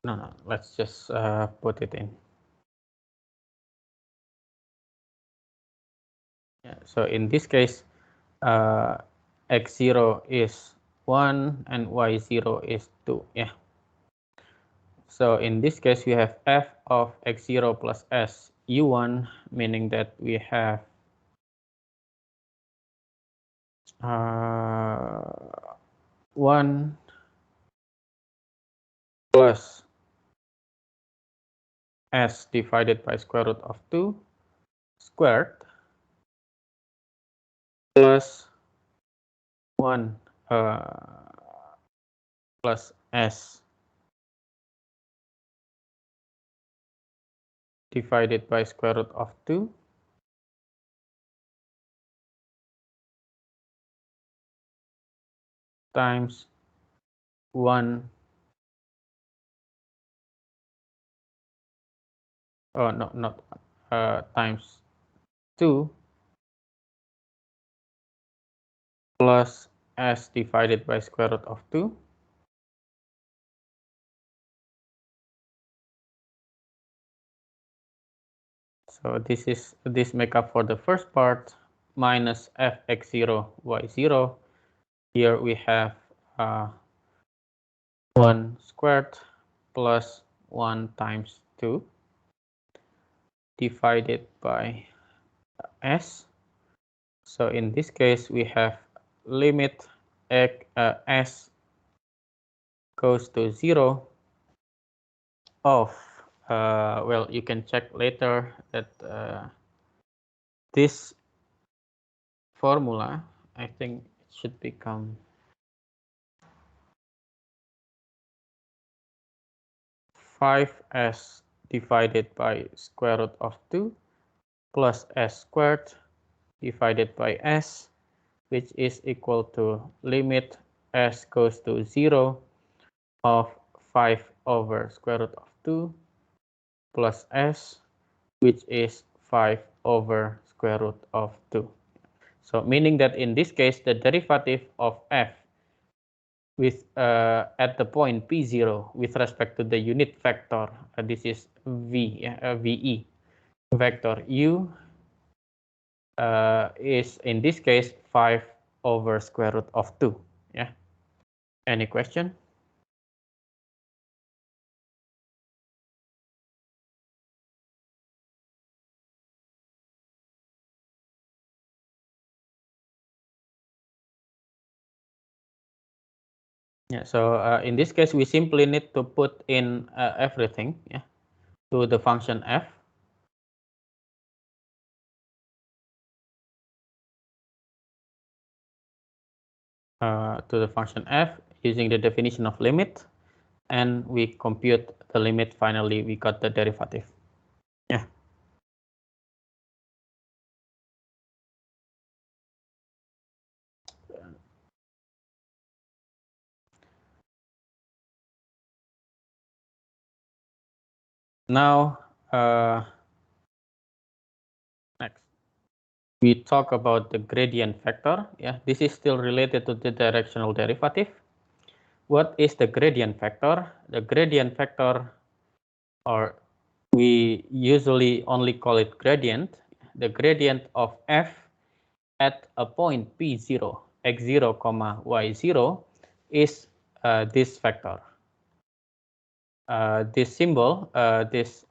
no, let's just put it in. Yeah, so in this case, x0 is 1 and y0 is 2. Yeah. So in this case, we have f of x0 plus s u1, meaning that we have 1 plus s divided by square root of 2 squared plus 1 plus s divided by square root of 2 times 1 no, not times 2 plus s divided by square root of 2 so this make up for the first part minus fx0 y0. Here we have 1 squared plus 1 times 2 divided by s. So in this case, we have limit s goes to 0 of, well, you can check later that this formula, I think it should become 5s divided by square root of 2 plus s squared divided by s, which is equal to limit s goes to 0 of 5 over square root of 2 plus s, which is 5 over square root of 2. So meaning that in this case, the derivative of f with at the point p0 with respect to the unit vector, this is ve vector u is in this case 5 over square root of 2. Yeah. Any question? Yeah, so in this case, we simply need to put in everything, yeah, to the function f. To the function f using the definition of limit, and we compute the limit. Finally, we got the derivative. Yeah. Now, next, we talk about the gradient factor. Yeah, this is still related to the directional derivative. What is the gradient factor? The gradient factor, or we usually only call it gradient, the gradient of f at a point p0, x0, y0 is this factor. This symbol, this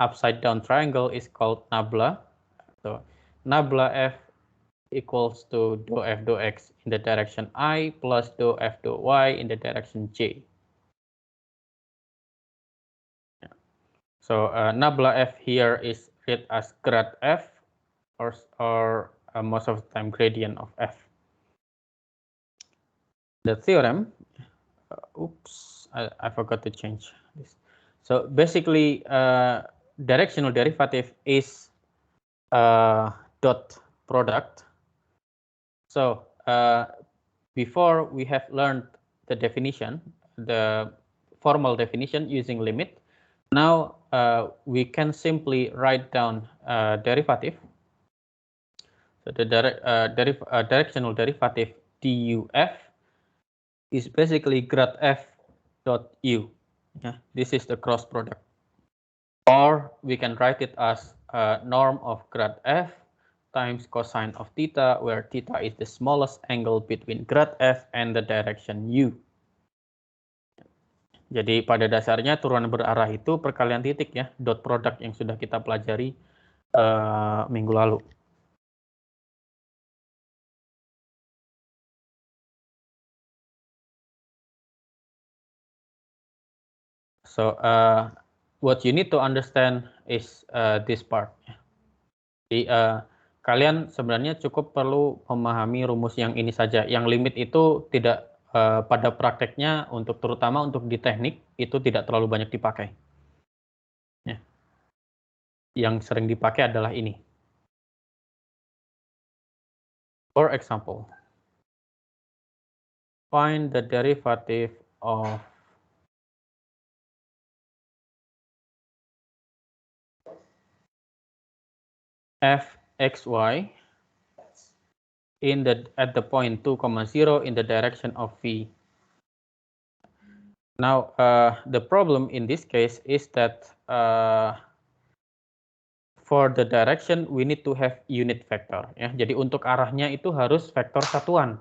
upside down triangle is called nabla. So nabla f equals to dou f dou x in the direction I plus dou f dou y in the direction j. So nabla f here is read as grad f, or most of the time gradient of f. The theorem, oops, I forgot to change this. So basically, directional derivative is dot product. So before we have learned the definition, the formal definition using limit. Now we can simply write down derivative. So the directional derivative duf is basically grad f dot u. Yeah, this is the cross product. Or we can write it as norm of grad f times cosine of theta, where theta is the smallest angle between grad f and the direction u. Jadi pada dasarnya turunan berarah itu perkalian titik ya, dot product yang sudah kita pelajari minggu lalu. So what you need to understand is this part. Jadi kalian sebenarnya cukup perlu memahami rumus yang ini saja. Yang limit itu tidak pada prakteknya terutama untuk di teknik itu tidak terlalu banyak dipakai. Ya. Yang sering dipakai adalah ini. For example, find the derivative of fxy at the point 2, 0 in the direction of v. Now the problem in this case is that for the direction we need to have unit vector. Ya. Jadi untuk arahnya itu harus vektor satuan.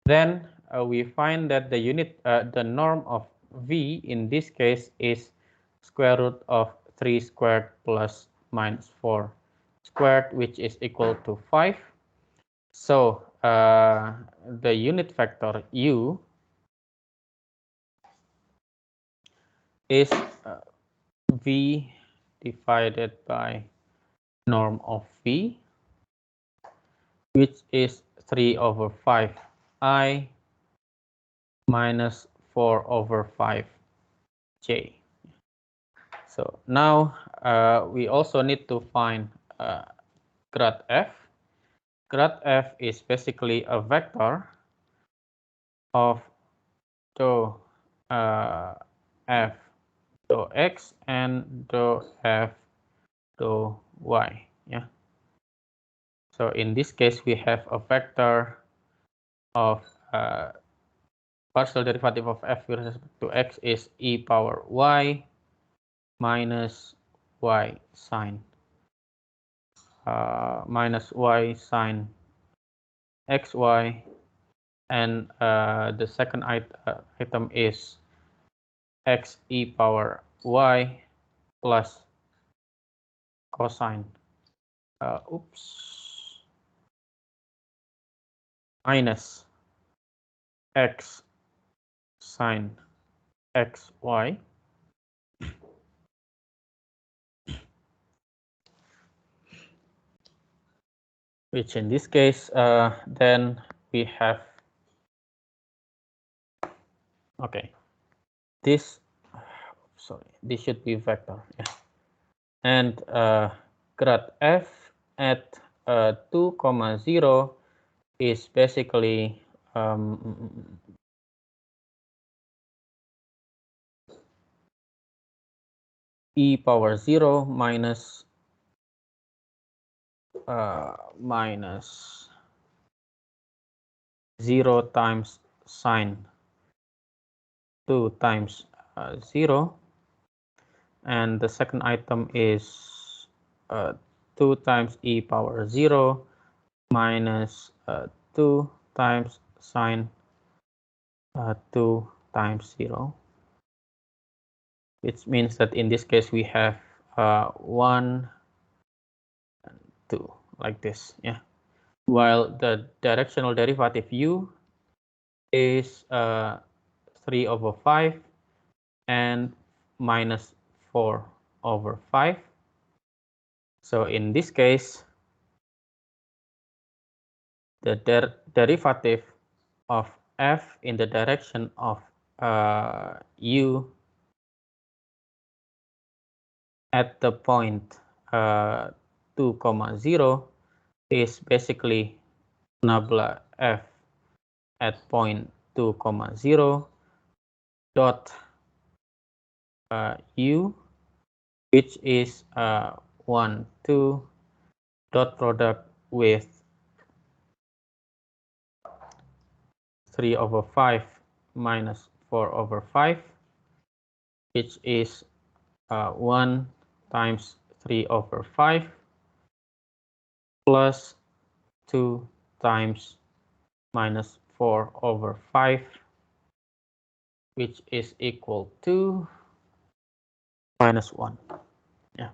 Then we find that the norm of v in this case is square root of 3 squared plus minus 4 squared, which is equal to 5. So the unit vector u is v divided by norm of v, which is 3 over 5 I minus 4 over 5 j. So now we also need to find grad f. Grad f is basically a vector of dou f dou x and dou f dou y. Yeah. So in this case we have a vector of partial derivative of f with respect to x is e power y minus y sine xy, and the second item is x e power y plus cosine minus x sine xy, which in this case then we have, this should be vector, yeah. And grad f at 2, 0 is basically e power 0 minus 0 times sine 2 times 0, and the second item is 2 times e power 0 minus 2 times sine 2 times 0, which means that in this case we have 1 and 2 like this, yeah. While the directional derivative u is 3 over 5 and minus 4 over 5. So in this case, the derivative of f in the direction of u at the point 2, 0 is basically nabla f at point 2, 0 dot u, which is 1, 2 dot product with 3 over 5 minus 4 over 5, which is 1 times 3 over 5 plus 2 times minus 4 over 5, which is equal to minus 1. Yeah.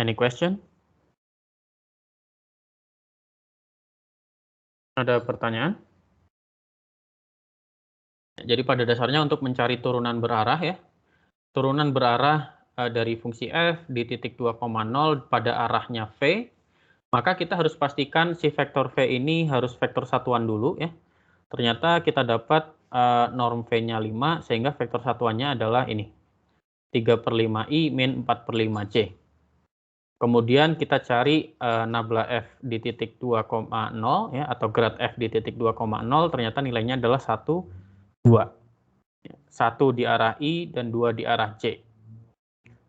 Any question? Ada pertanyaan? Jadi pada dasarnya untuk mencari turunan berarah ya, turunan berarah dari fungsi f di titik 2,0 pada arahnya v, maka kita harus pastikan si vektor v ini harus vektor satuan dulu ya. Ternyata kita dapat norm v-nya 5, sehingga vektor satuannya adalah ini, 3/5i min 4/5j. Kemudian kita cari nabla f di titik 2,0 ya, atau grad f di titik 2,0, ternyata nilainya adalah 1, 2. 1 di arah I dan 2 di arah J.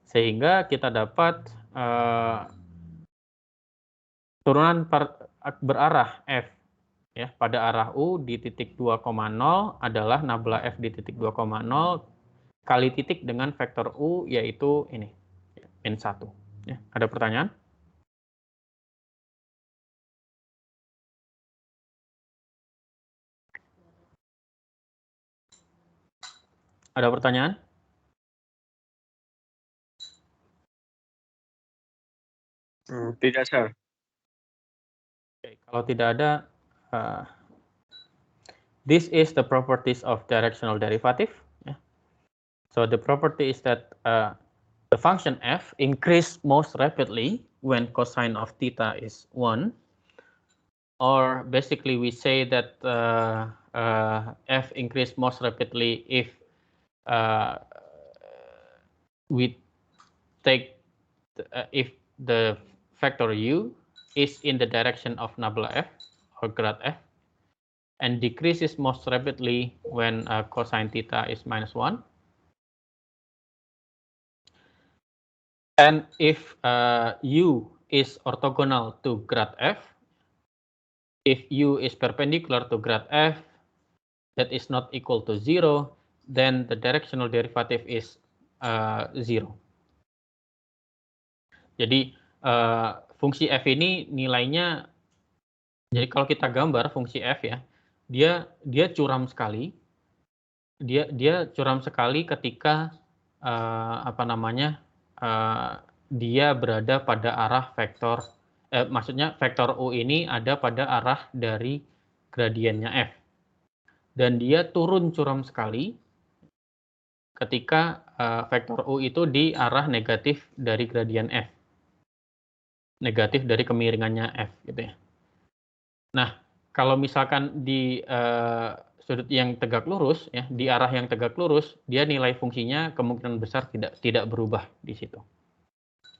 Sehingga kita dapat turunan berarah F ya pada arah U di titik 2,0 adalah nabla F di titik 2,0 kali titik dengan vektor U, yaitu ini, min 1. Ya, ada pertanyaan? Ada pertanyaan? Tidak, Sir. Oke, kalau tidak ada, this is the properties of directional derivative. Yeah. So the property is that the function f increase most rapidly when cosine of theta is 1, or basically we say that f increase most rapidly if we take if the vector u is in the direction of nabla f or grad f, and decreases most rapidly when cosine theta is minus 1. And if u is orthogonal to grad f, if u is perpendicular to grad f that is not equal to 0, then the directional derivative is 0. Jadi fungsi f ini nilainya, jadi kalau kita gambar fungsi f ya, dia curam sekali. Dia curam sekali ketika dia berada pada arah vektor, maksudnya vektor u ini ada pada arah dari gradiennya f, dan dia turun curam sekali ketika vektor u itu di arah negatif dari gradien f, negatif dari kemiringannya f gitu ya. Nah, kalau misalkan di sudut yang tegak lurus ya, di arah yang tegak lurus, dia nilai fungsinya kemungkinan besar tidak berubah di situ.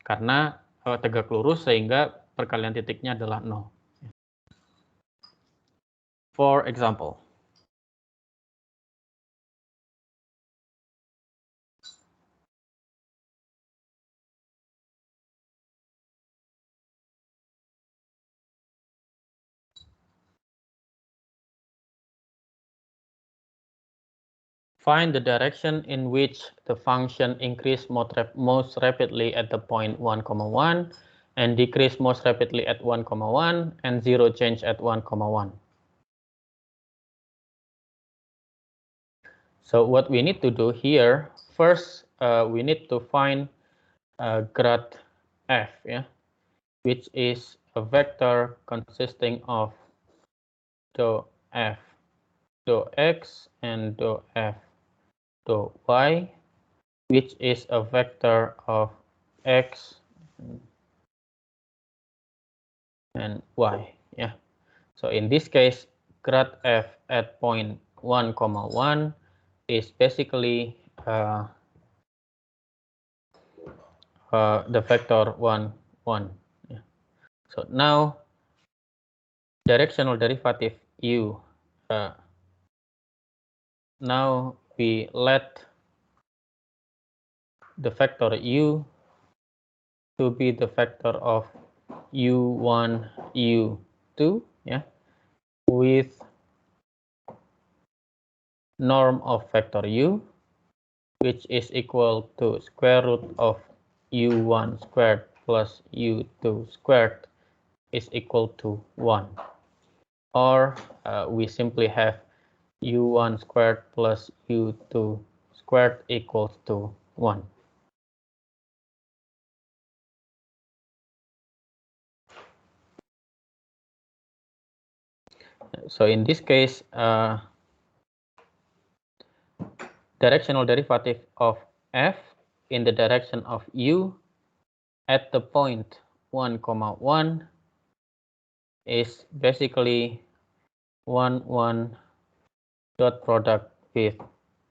Karena tegak lurus sehingga perkalian titiknya adalah 0. For example, find the direction in which the function increase most rapidly at the point 1, 1 and decrease most rapidly at 1, 1 and 0 change at 1, 1. So what we need to do here, first we need to find grad f, yeah, which is a vector consisting of dou f dou x and dou f dou y, which is a vector of x and y. Yeah. So in this case, grad f at point 1, 1 is basically the vector 1, 1. Yeah. So now directional derivative u. Now we let the vector u to be the vector of u1, u2, yeah, with norm of vector u, which is equal to square root of u1 squared plus u2 squared is equal to 1. Or we simply have u1 squared plus u2 squared equals to 1. So in this case, directional derivative of f in the direction of u at the point 1, 1 is basically 1, 1 dot product with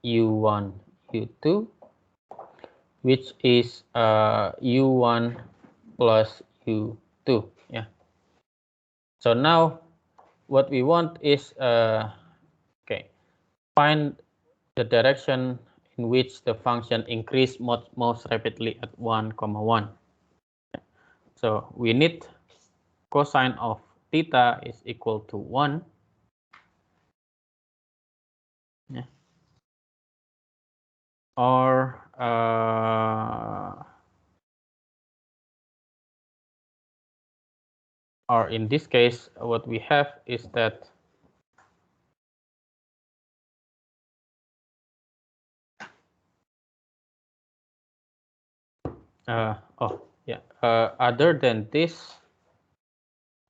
u1, u2, which is u1 plus u2. Yeah. So now what we want is find the direction in which the function increase most rapidly at 1, 1. So we need cosine of theta is equal to 1. Yeah. Or in this case, what we have is that other than this,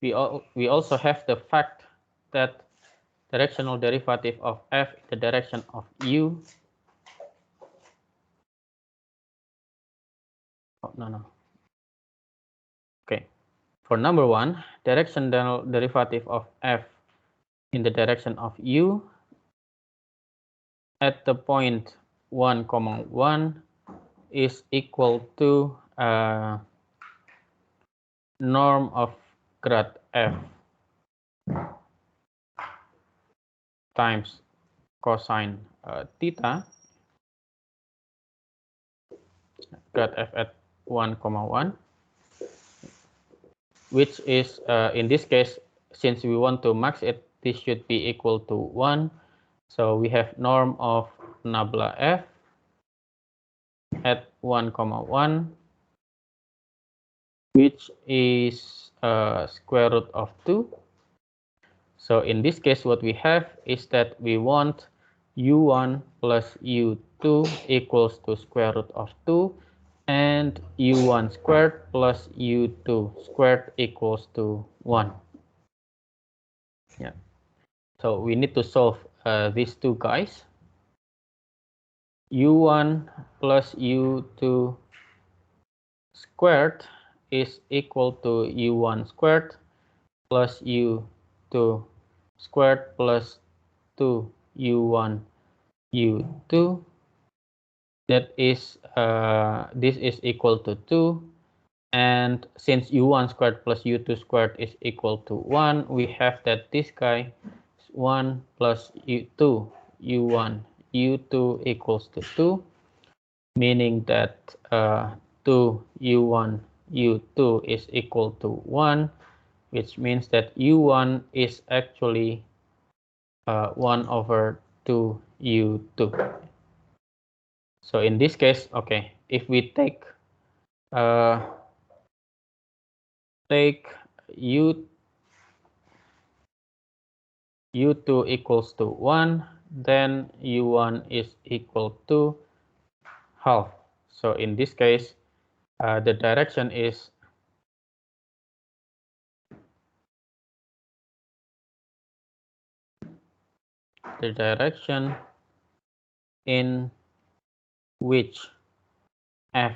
we also have the fact that directional derivative of f in the direction of u. Okay. For number 1, directional derivative of f in the direction of u at the point 1, 1 is equal to norm of grad f times cosine theta, grad f at 1, 1, which is in this case, since we want to max it, this should be equal to 1. So we have norm of nabla f at 1, 1, which is square root of 2. So in this case, what we have is that we want u1 plus u2 equals to square root of 2, and u1 squared plus u2 squared equals to 1. Yeah. So we need to solve these two guys. u1 plus u2 squared is equal to u1 squared plus u2 squared plus 2 u1 u2. That is this is equal to 2, and since u1 squared plus u2 squared is equal to 1, we have that this guy is 1 plus u2 u1 u2 equals to 2, meaning that 2 u1 u2 is equal to 1, which means that u1 is actually 1 over 2 u2. So in this case, okay, if we take u2 equals to 1, then u1 is equal to half. So in this case, the direction is the direction in which f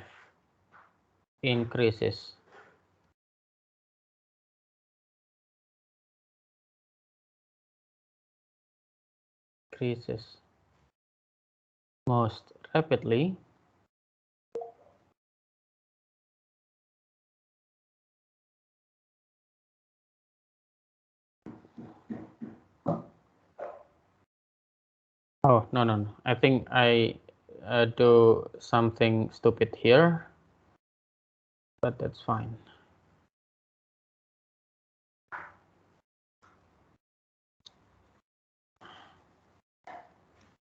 increases. Most rapidly oh no, I think I do something stupid here, but that's fine.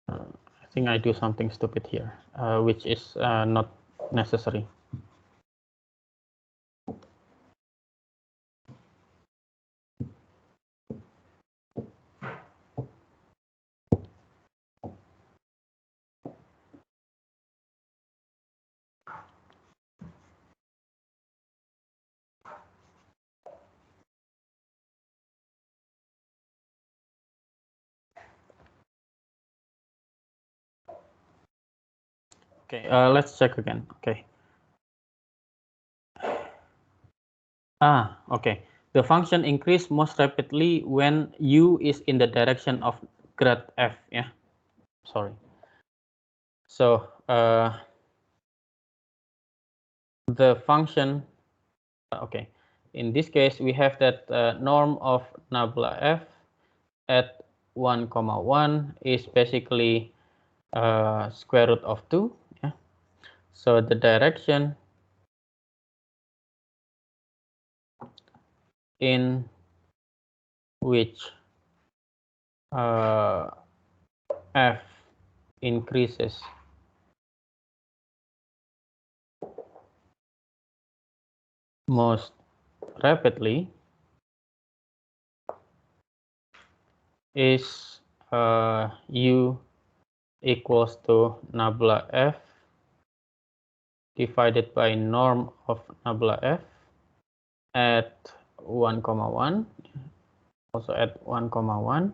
I think I do something stupid here, which is not necessary. Okay, let's check again. Okay. Okay. The function increase most rapidly when u is in the direction of grad f. Yeah. Sorry. So the function. Okay. In this case, we have that norm of nabla f at 1, 1 is basically square root of 2. Yeah. So the direction in which f increases most rapidly is u equals to nabla f divided by norm of nabla f at 1, 1, also at 1, 1,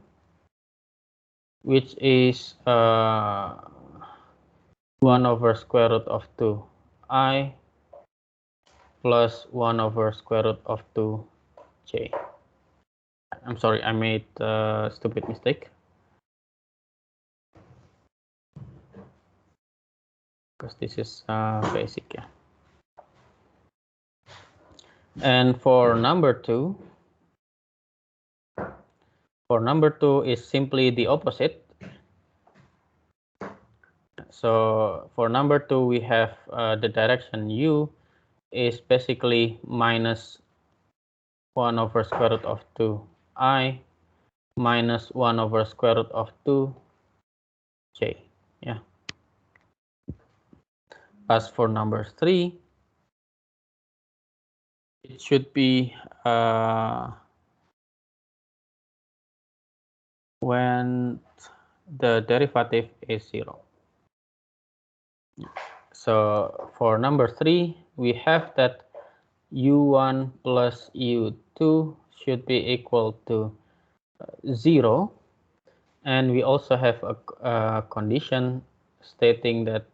which is 1 over square root of 2 I plus 1 over square root of 2 j. I'm sorry, I made a stupid mistake. Because this is basic, yeah. And for number 2 is simply the opposite. So for number 2, we have the direction u is basically minus 1 over square root of 2 I minus 1 over square root of 2 j. Yeah. As for number 3, it should be when the derivative is 0. So for number 3, we have that u1 plus u2 should be equal to 0, and we also have a condition stating that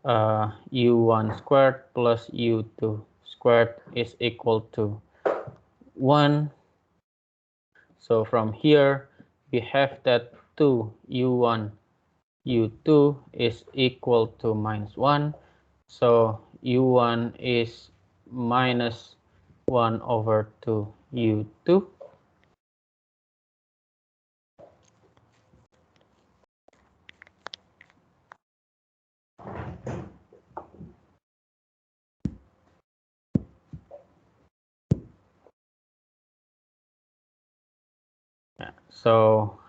u1 squared plus u2 squared is equal to 1. So from here we have that 2 u1 u2 is equal to minus 1. So u1 is minus 1 over 2 u2. Yeah. So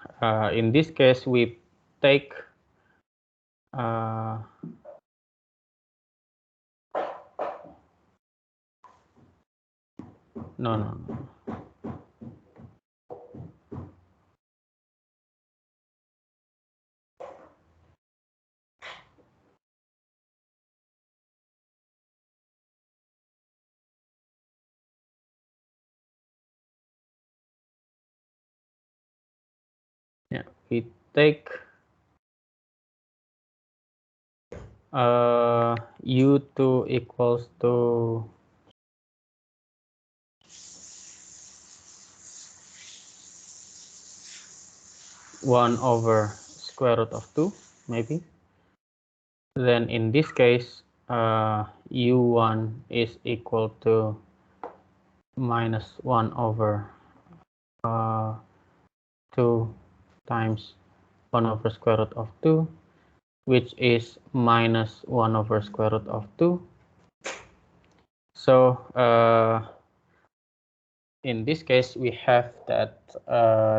in this case, we take no. Yeah, we take u2 equals to one over square root of 2, maybe. Then in this case, u1 is equal to minus 1 over 2 times 1 over square root of 2, which is minus 1 over square root of 2. So in this case, we have that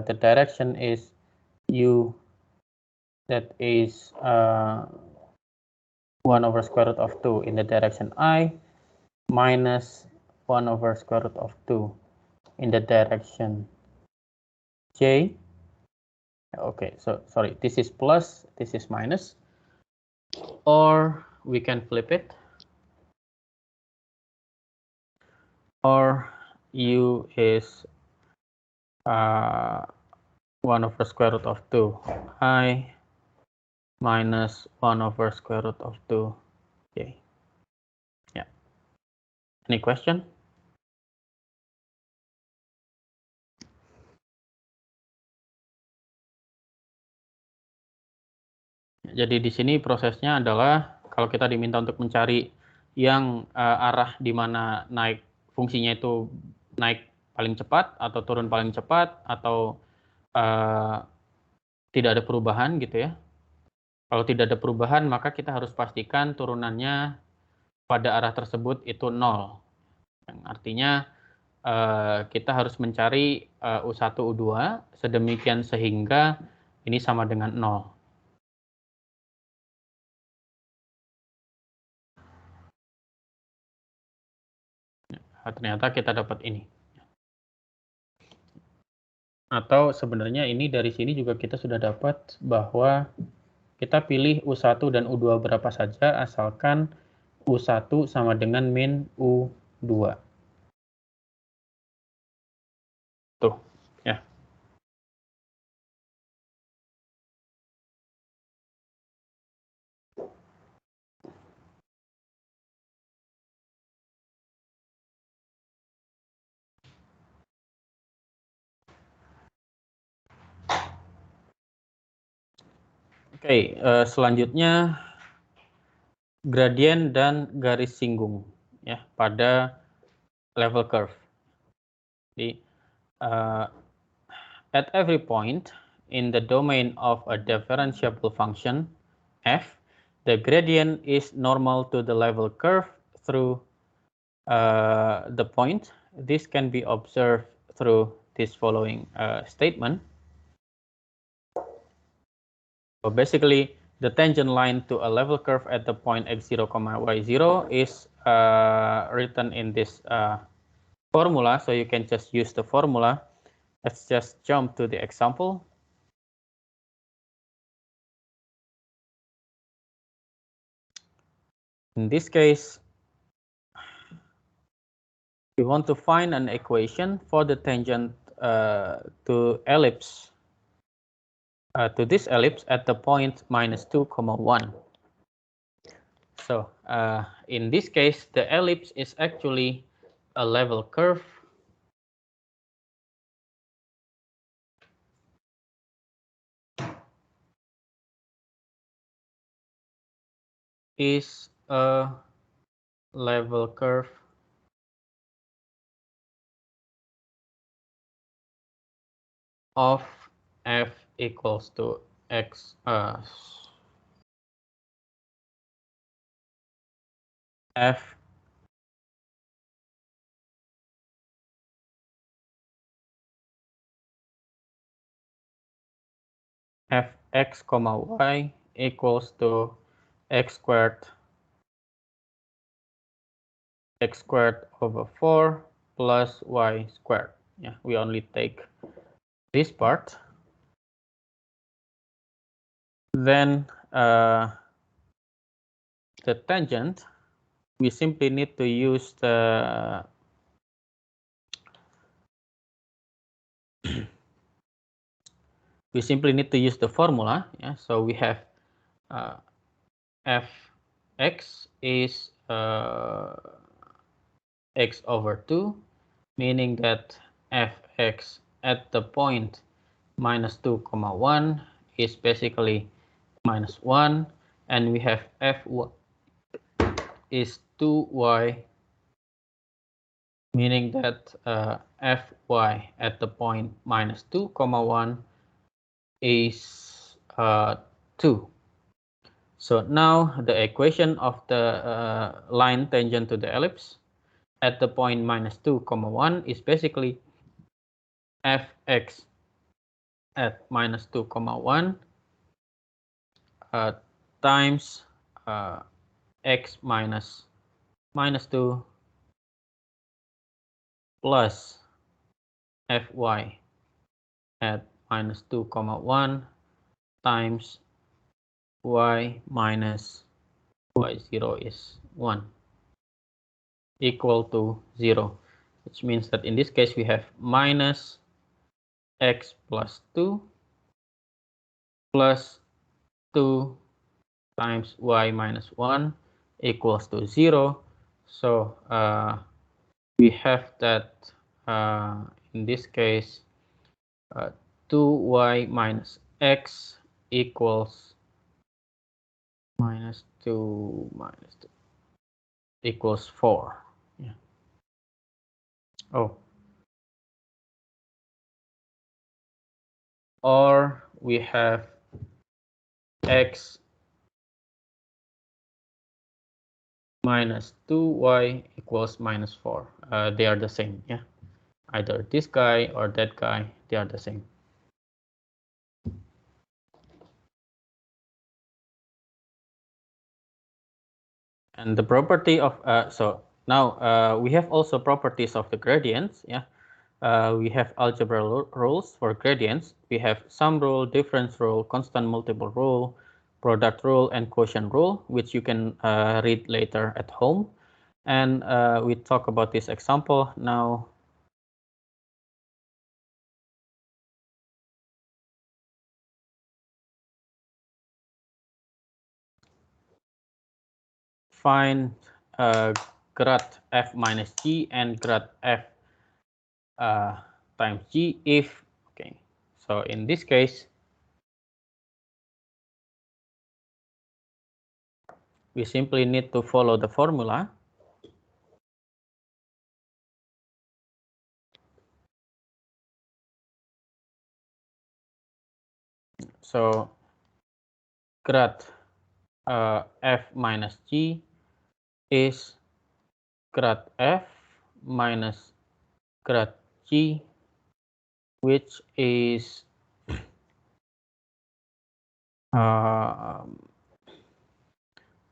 the direction is u, that is 1 over square root of 2 in the direction I, minus 1 over square root of 2 in the direction j. Okay, so sorry, this is plus, this is minus, or we can flip it, or u is 1 over square root of 2 I minus 1 over square root of 2 j. Yeah. Any question? Jadi di sini prosesnya adalah kalau kita diminta untuk mencari yang arah di mana naik fungsinya itu naik paling cepat atau turun paling cepat atau tidak ada perubahan gitu ya. Kalau tidak ada perubahan maka kita harus pastikan turunannya pada arah tersebut itu 0. Yang artinya kita harus mencari U1, U2 sedemikian sehingga ini sama dengan 0. Ternyata kita dapat ini. Atau sebenarnya ini dari sini juga kita sudah dapat bahwa kita pilih U1 dan U2 berapa saja asalkan U1 sama dengan min U2. Tuh, ya. Oke, selanjutnya gradien dan garis singgung ya pada level curve. Jadi at every point in the domain of a differentiable function f, the gradient is normal to the level curve through the point. This can be observed through this following statement. So basically, the tangent line to a level curve at the point x0, y0 is written in this formula. So you can just use the formula. Let's just jump to the example. In this case, we want to find an equation for the tangent to ellipse. To this ellipse at the point -2, 1. So in this case, the ellipse is actually a level curve is a level curve of f equals to x f fx, y equals to x squared over 4 plus y squared. Yeah, we only take this part. Then the tangent, we simply need to use the we simply need to use the formula. Yeah, so we have fx is x over 2, meaning that fx at the point minus 2, 1 is basically minus 1, and we have fy is 2y, meaning that fy at the point minus 2, 1 is 2. So now the equation of the line tangent to the ellipse at the point minus 2, 1 is basically fx at minus 2, 1 times x minus 2 plus fy at minus 2, 1 times y minus y0 is 1 equal to 0, which means that in this case we have minus x plus 2 plus 2 times y minus 1 equals to 0. So we have that in this case 2y minus x equals minus 2 equals 4. Yeah. Oh. Or we have x minus 2y equals minus 4. They are the same, yeah. Either this guy or that guy, they are the same. And the property of, so now we have also properties of the gradients, yeah. We have algebra rules for gradients. We have sum rule, difference rule, constant multiple rule, product rule, and quotient rule, which you can read later at home. And we talk about this example now. Find grad f minus g and grad f times g if, okay, so in this case, we simply need to follow the formula. So grad f minus g is grad f minus grad g, which is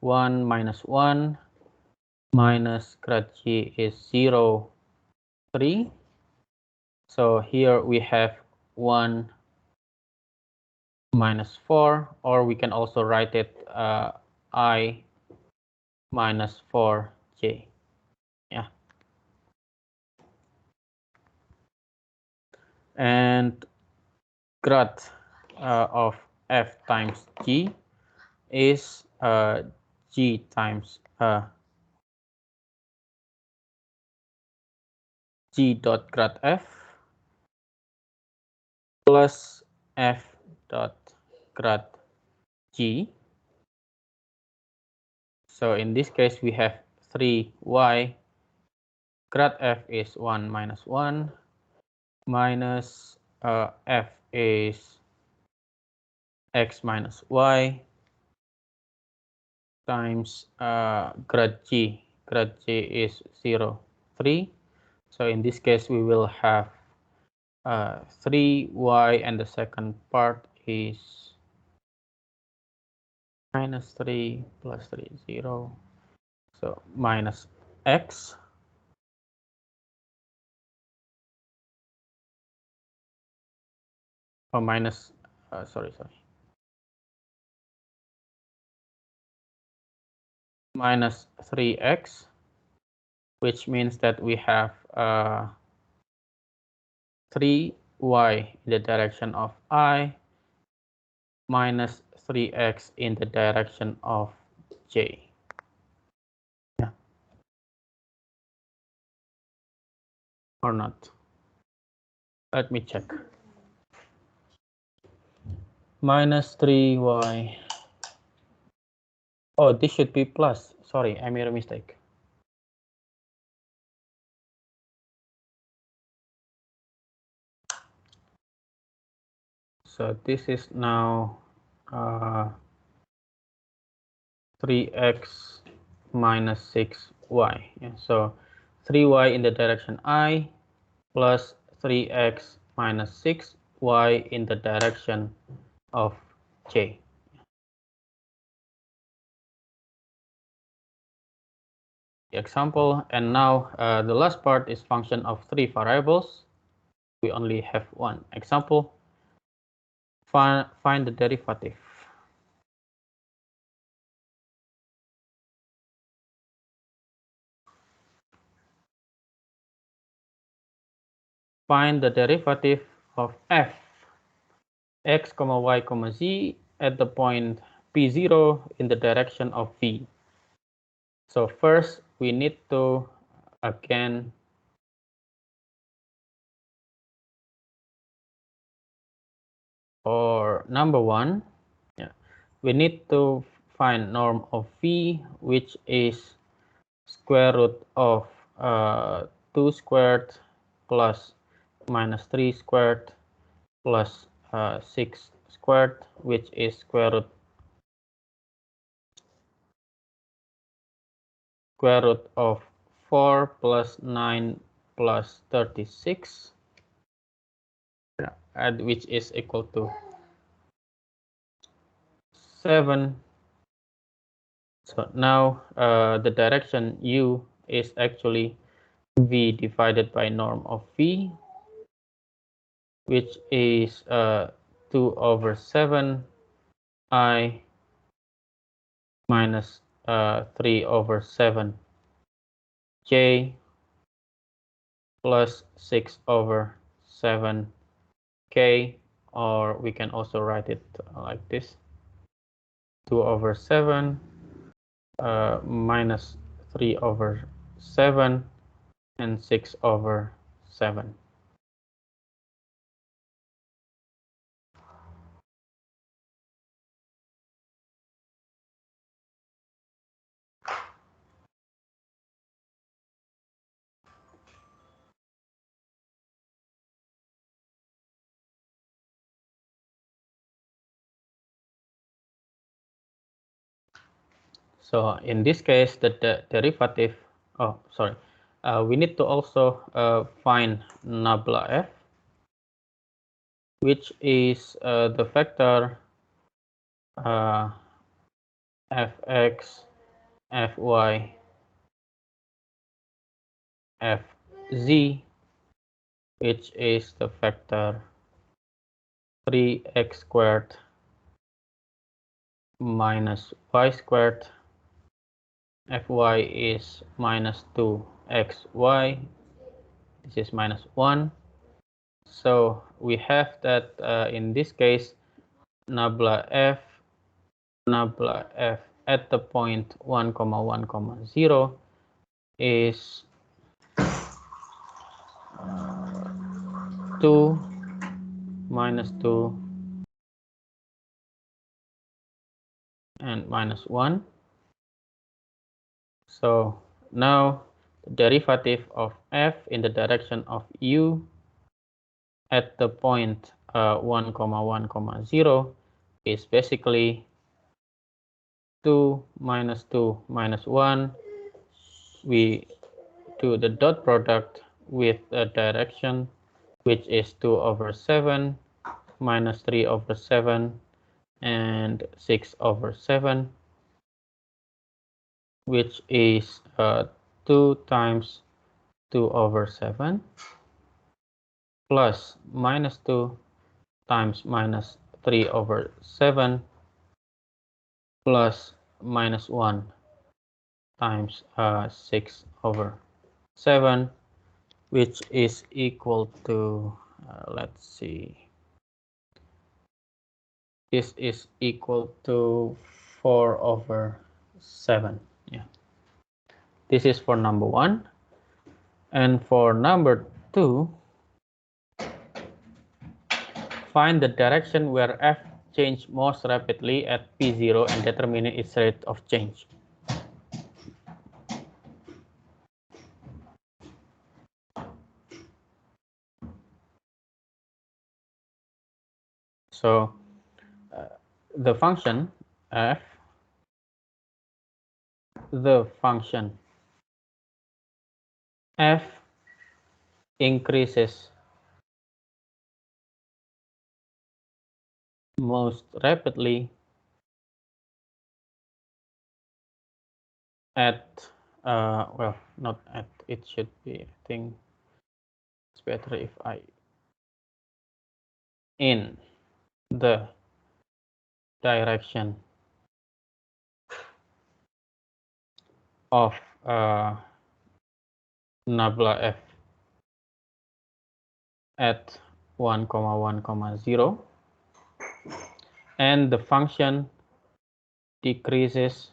1 minus 1 minus grad g is 0, 3. So here we have 1 minus 4, or we can also write it I minus 4j. Yeah. And grad of f times g is g times g dot grad f plus f dot grad g. So in this case we have 3y. Grad f is 1 minus 1 minus f is x minus y times grad g. Grad g is 0, 3. So in this case we will have 3y, and the second part is minus 3 plus 3, 0. So minus x or minus, minus 3x, which means that we have 3y in the direction of I minus 3x in the direction of j. Yeah. Or not? Let me check. Minus 3y. Oh, this should be plus. Sorry, I made a mistake. So this is now 3x minus 6y. Yeah, so 3y in the direction I plus 3x minus 6y in the direction of j. Example, and now the last part is function of 3 variables. We only have one example. Find the derivative. Find the derivative of f x, y, z at the point p0 in the direction of v. So first we need to again for number one, yeah, we need to find norm of v, which is square root of 2 squared plus minus 3 squared plus 6 squared, which is square root of 4 plus 9 plus 36, yeah, and which is equal to 7. So now the direction u is actually v divided by norm of v, which is 2 over 7 I minus 3 over 7 j plus 6 over 7 k, or we can also write it like this: 2 over 7 minus 3 over 7 and 6 over 7. So in this case, the derivative, we need to also find nabla f, which is the vector fx, fy, fz, which is the vector 3x squared minus y squared. Fy is minus 2xy. This is minus 1. So we have that in this case, nabla f at the point 1, 1, 0 is 2 minus 2 and minus 1. So now the derivative of f in the direction of u at the point 1, 1, 0 is basically 2 minus 2 minus 1. We do the dot product with the direction, which is 2 over 7 minus 3 over 7 and 6 over 7, which is 2 times 2 over 7 plus minus 2 times minus 3 over 7 plus minus 1 times 6 over 7, which is equal to, let's see, this is equal to 4/7. Yeah. This is for number 1. And for number 2, find the direction where f change most rapidly at p0 and determine its rate of change. So the function f, increases most rapidly at, well, not at, it should be, I think it's better if I, in the direction of nabla f at 1,1,0, and the function decreases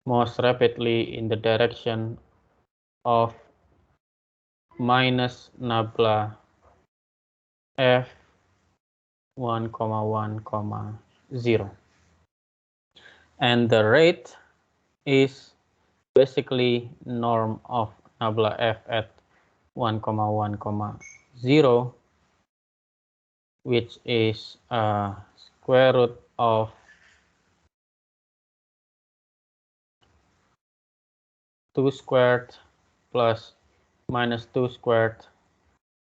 most rapidly in the direction of minus nabla f 1,1,0, and the rate is basically norm of nabla f at 1,1,0, which is square root of 2 squared plus minus 2 squared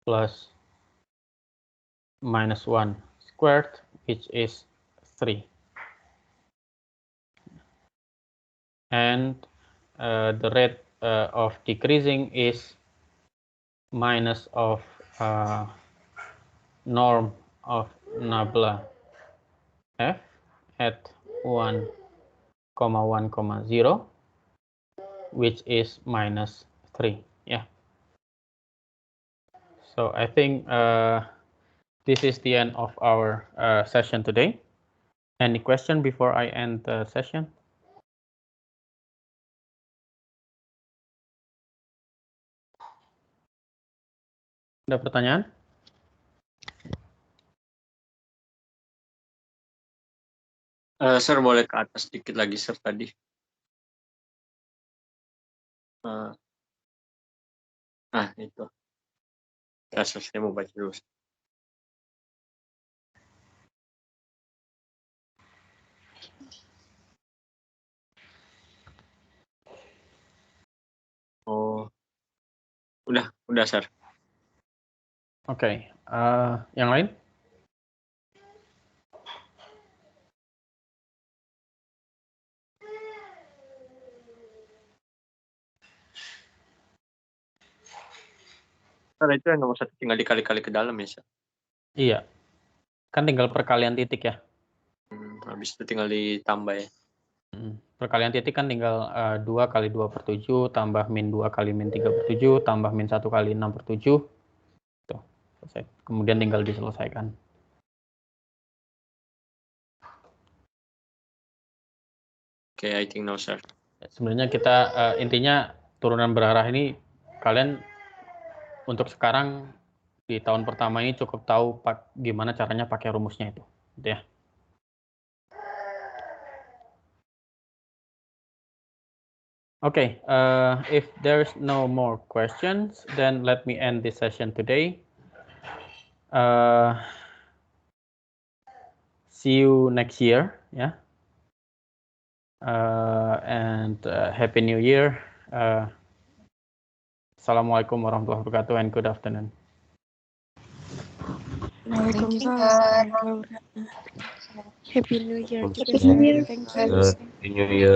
plus minus 1 squared, which is 3. And the rate of decreasing is minus of norm of nabla f at 1,1,0, which is minus 3. Yeah. So I think this is the end of our session today. Any question before I end the session? Ada pertanyaan? Sir, boleh ke atas sedikit lagi, Sir, tadi. Itu. Ya, Sir, saya mau baca dulu. Oh, udah, Sir. Oke, yang lain? Sir, itu yang nomor 1 tinggal dikali-kali ke dalam ya, Sir? Iya, kan tinggal perkalian titik ya. Habis itu tinggal ditambah ya. Perkalian titik kan tinggal 2 kali 2/7 tambah min 2 kali min 3/7 tambah min 1 kali 6/7. Tuh, selesai. Kemudian tinggal diselesaikan. Oke, I think no, Sir. Sebenarnya kita intinya turunan berarah ini kalian untuk sekarang di tahun pertama ini cukup tahu gimana caranya pakai rumusnya itu, gitu ya. Okay, if there's no more questions, then let me end this session today. See you next year, yeah. And Happy New Year. Assalamualaikum warahmatullahi wabarakatuh and good afternoon. Waalaikumsalam. Happy New Year juga. Happy New Year. Thank you. Happy New Year.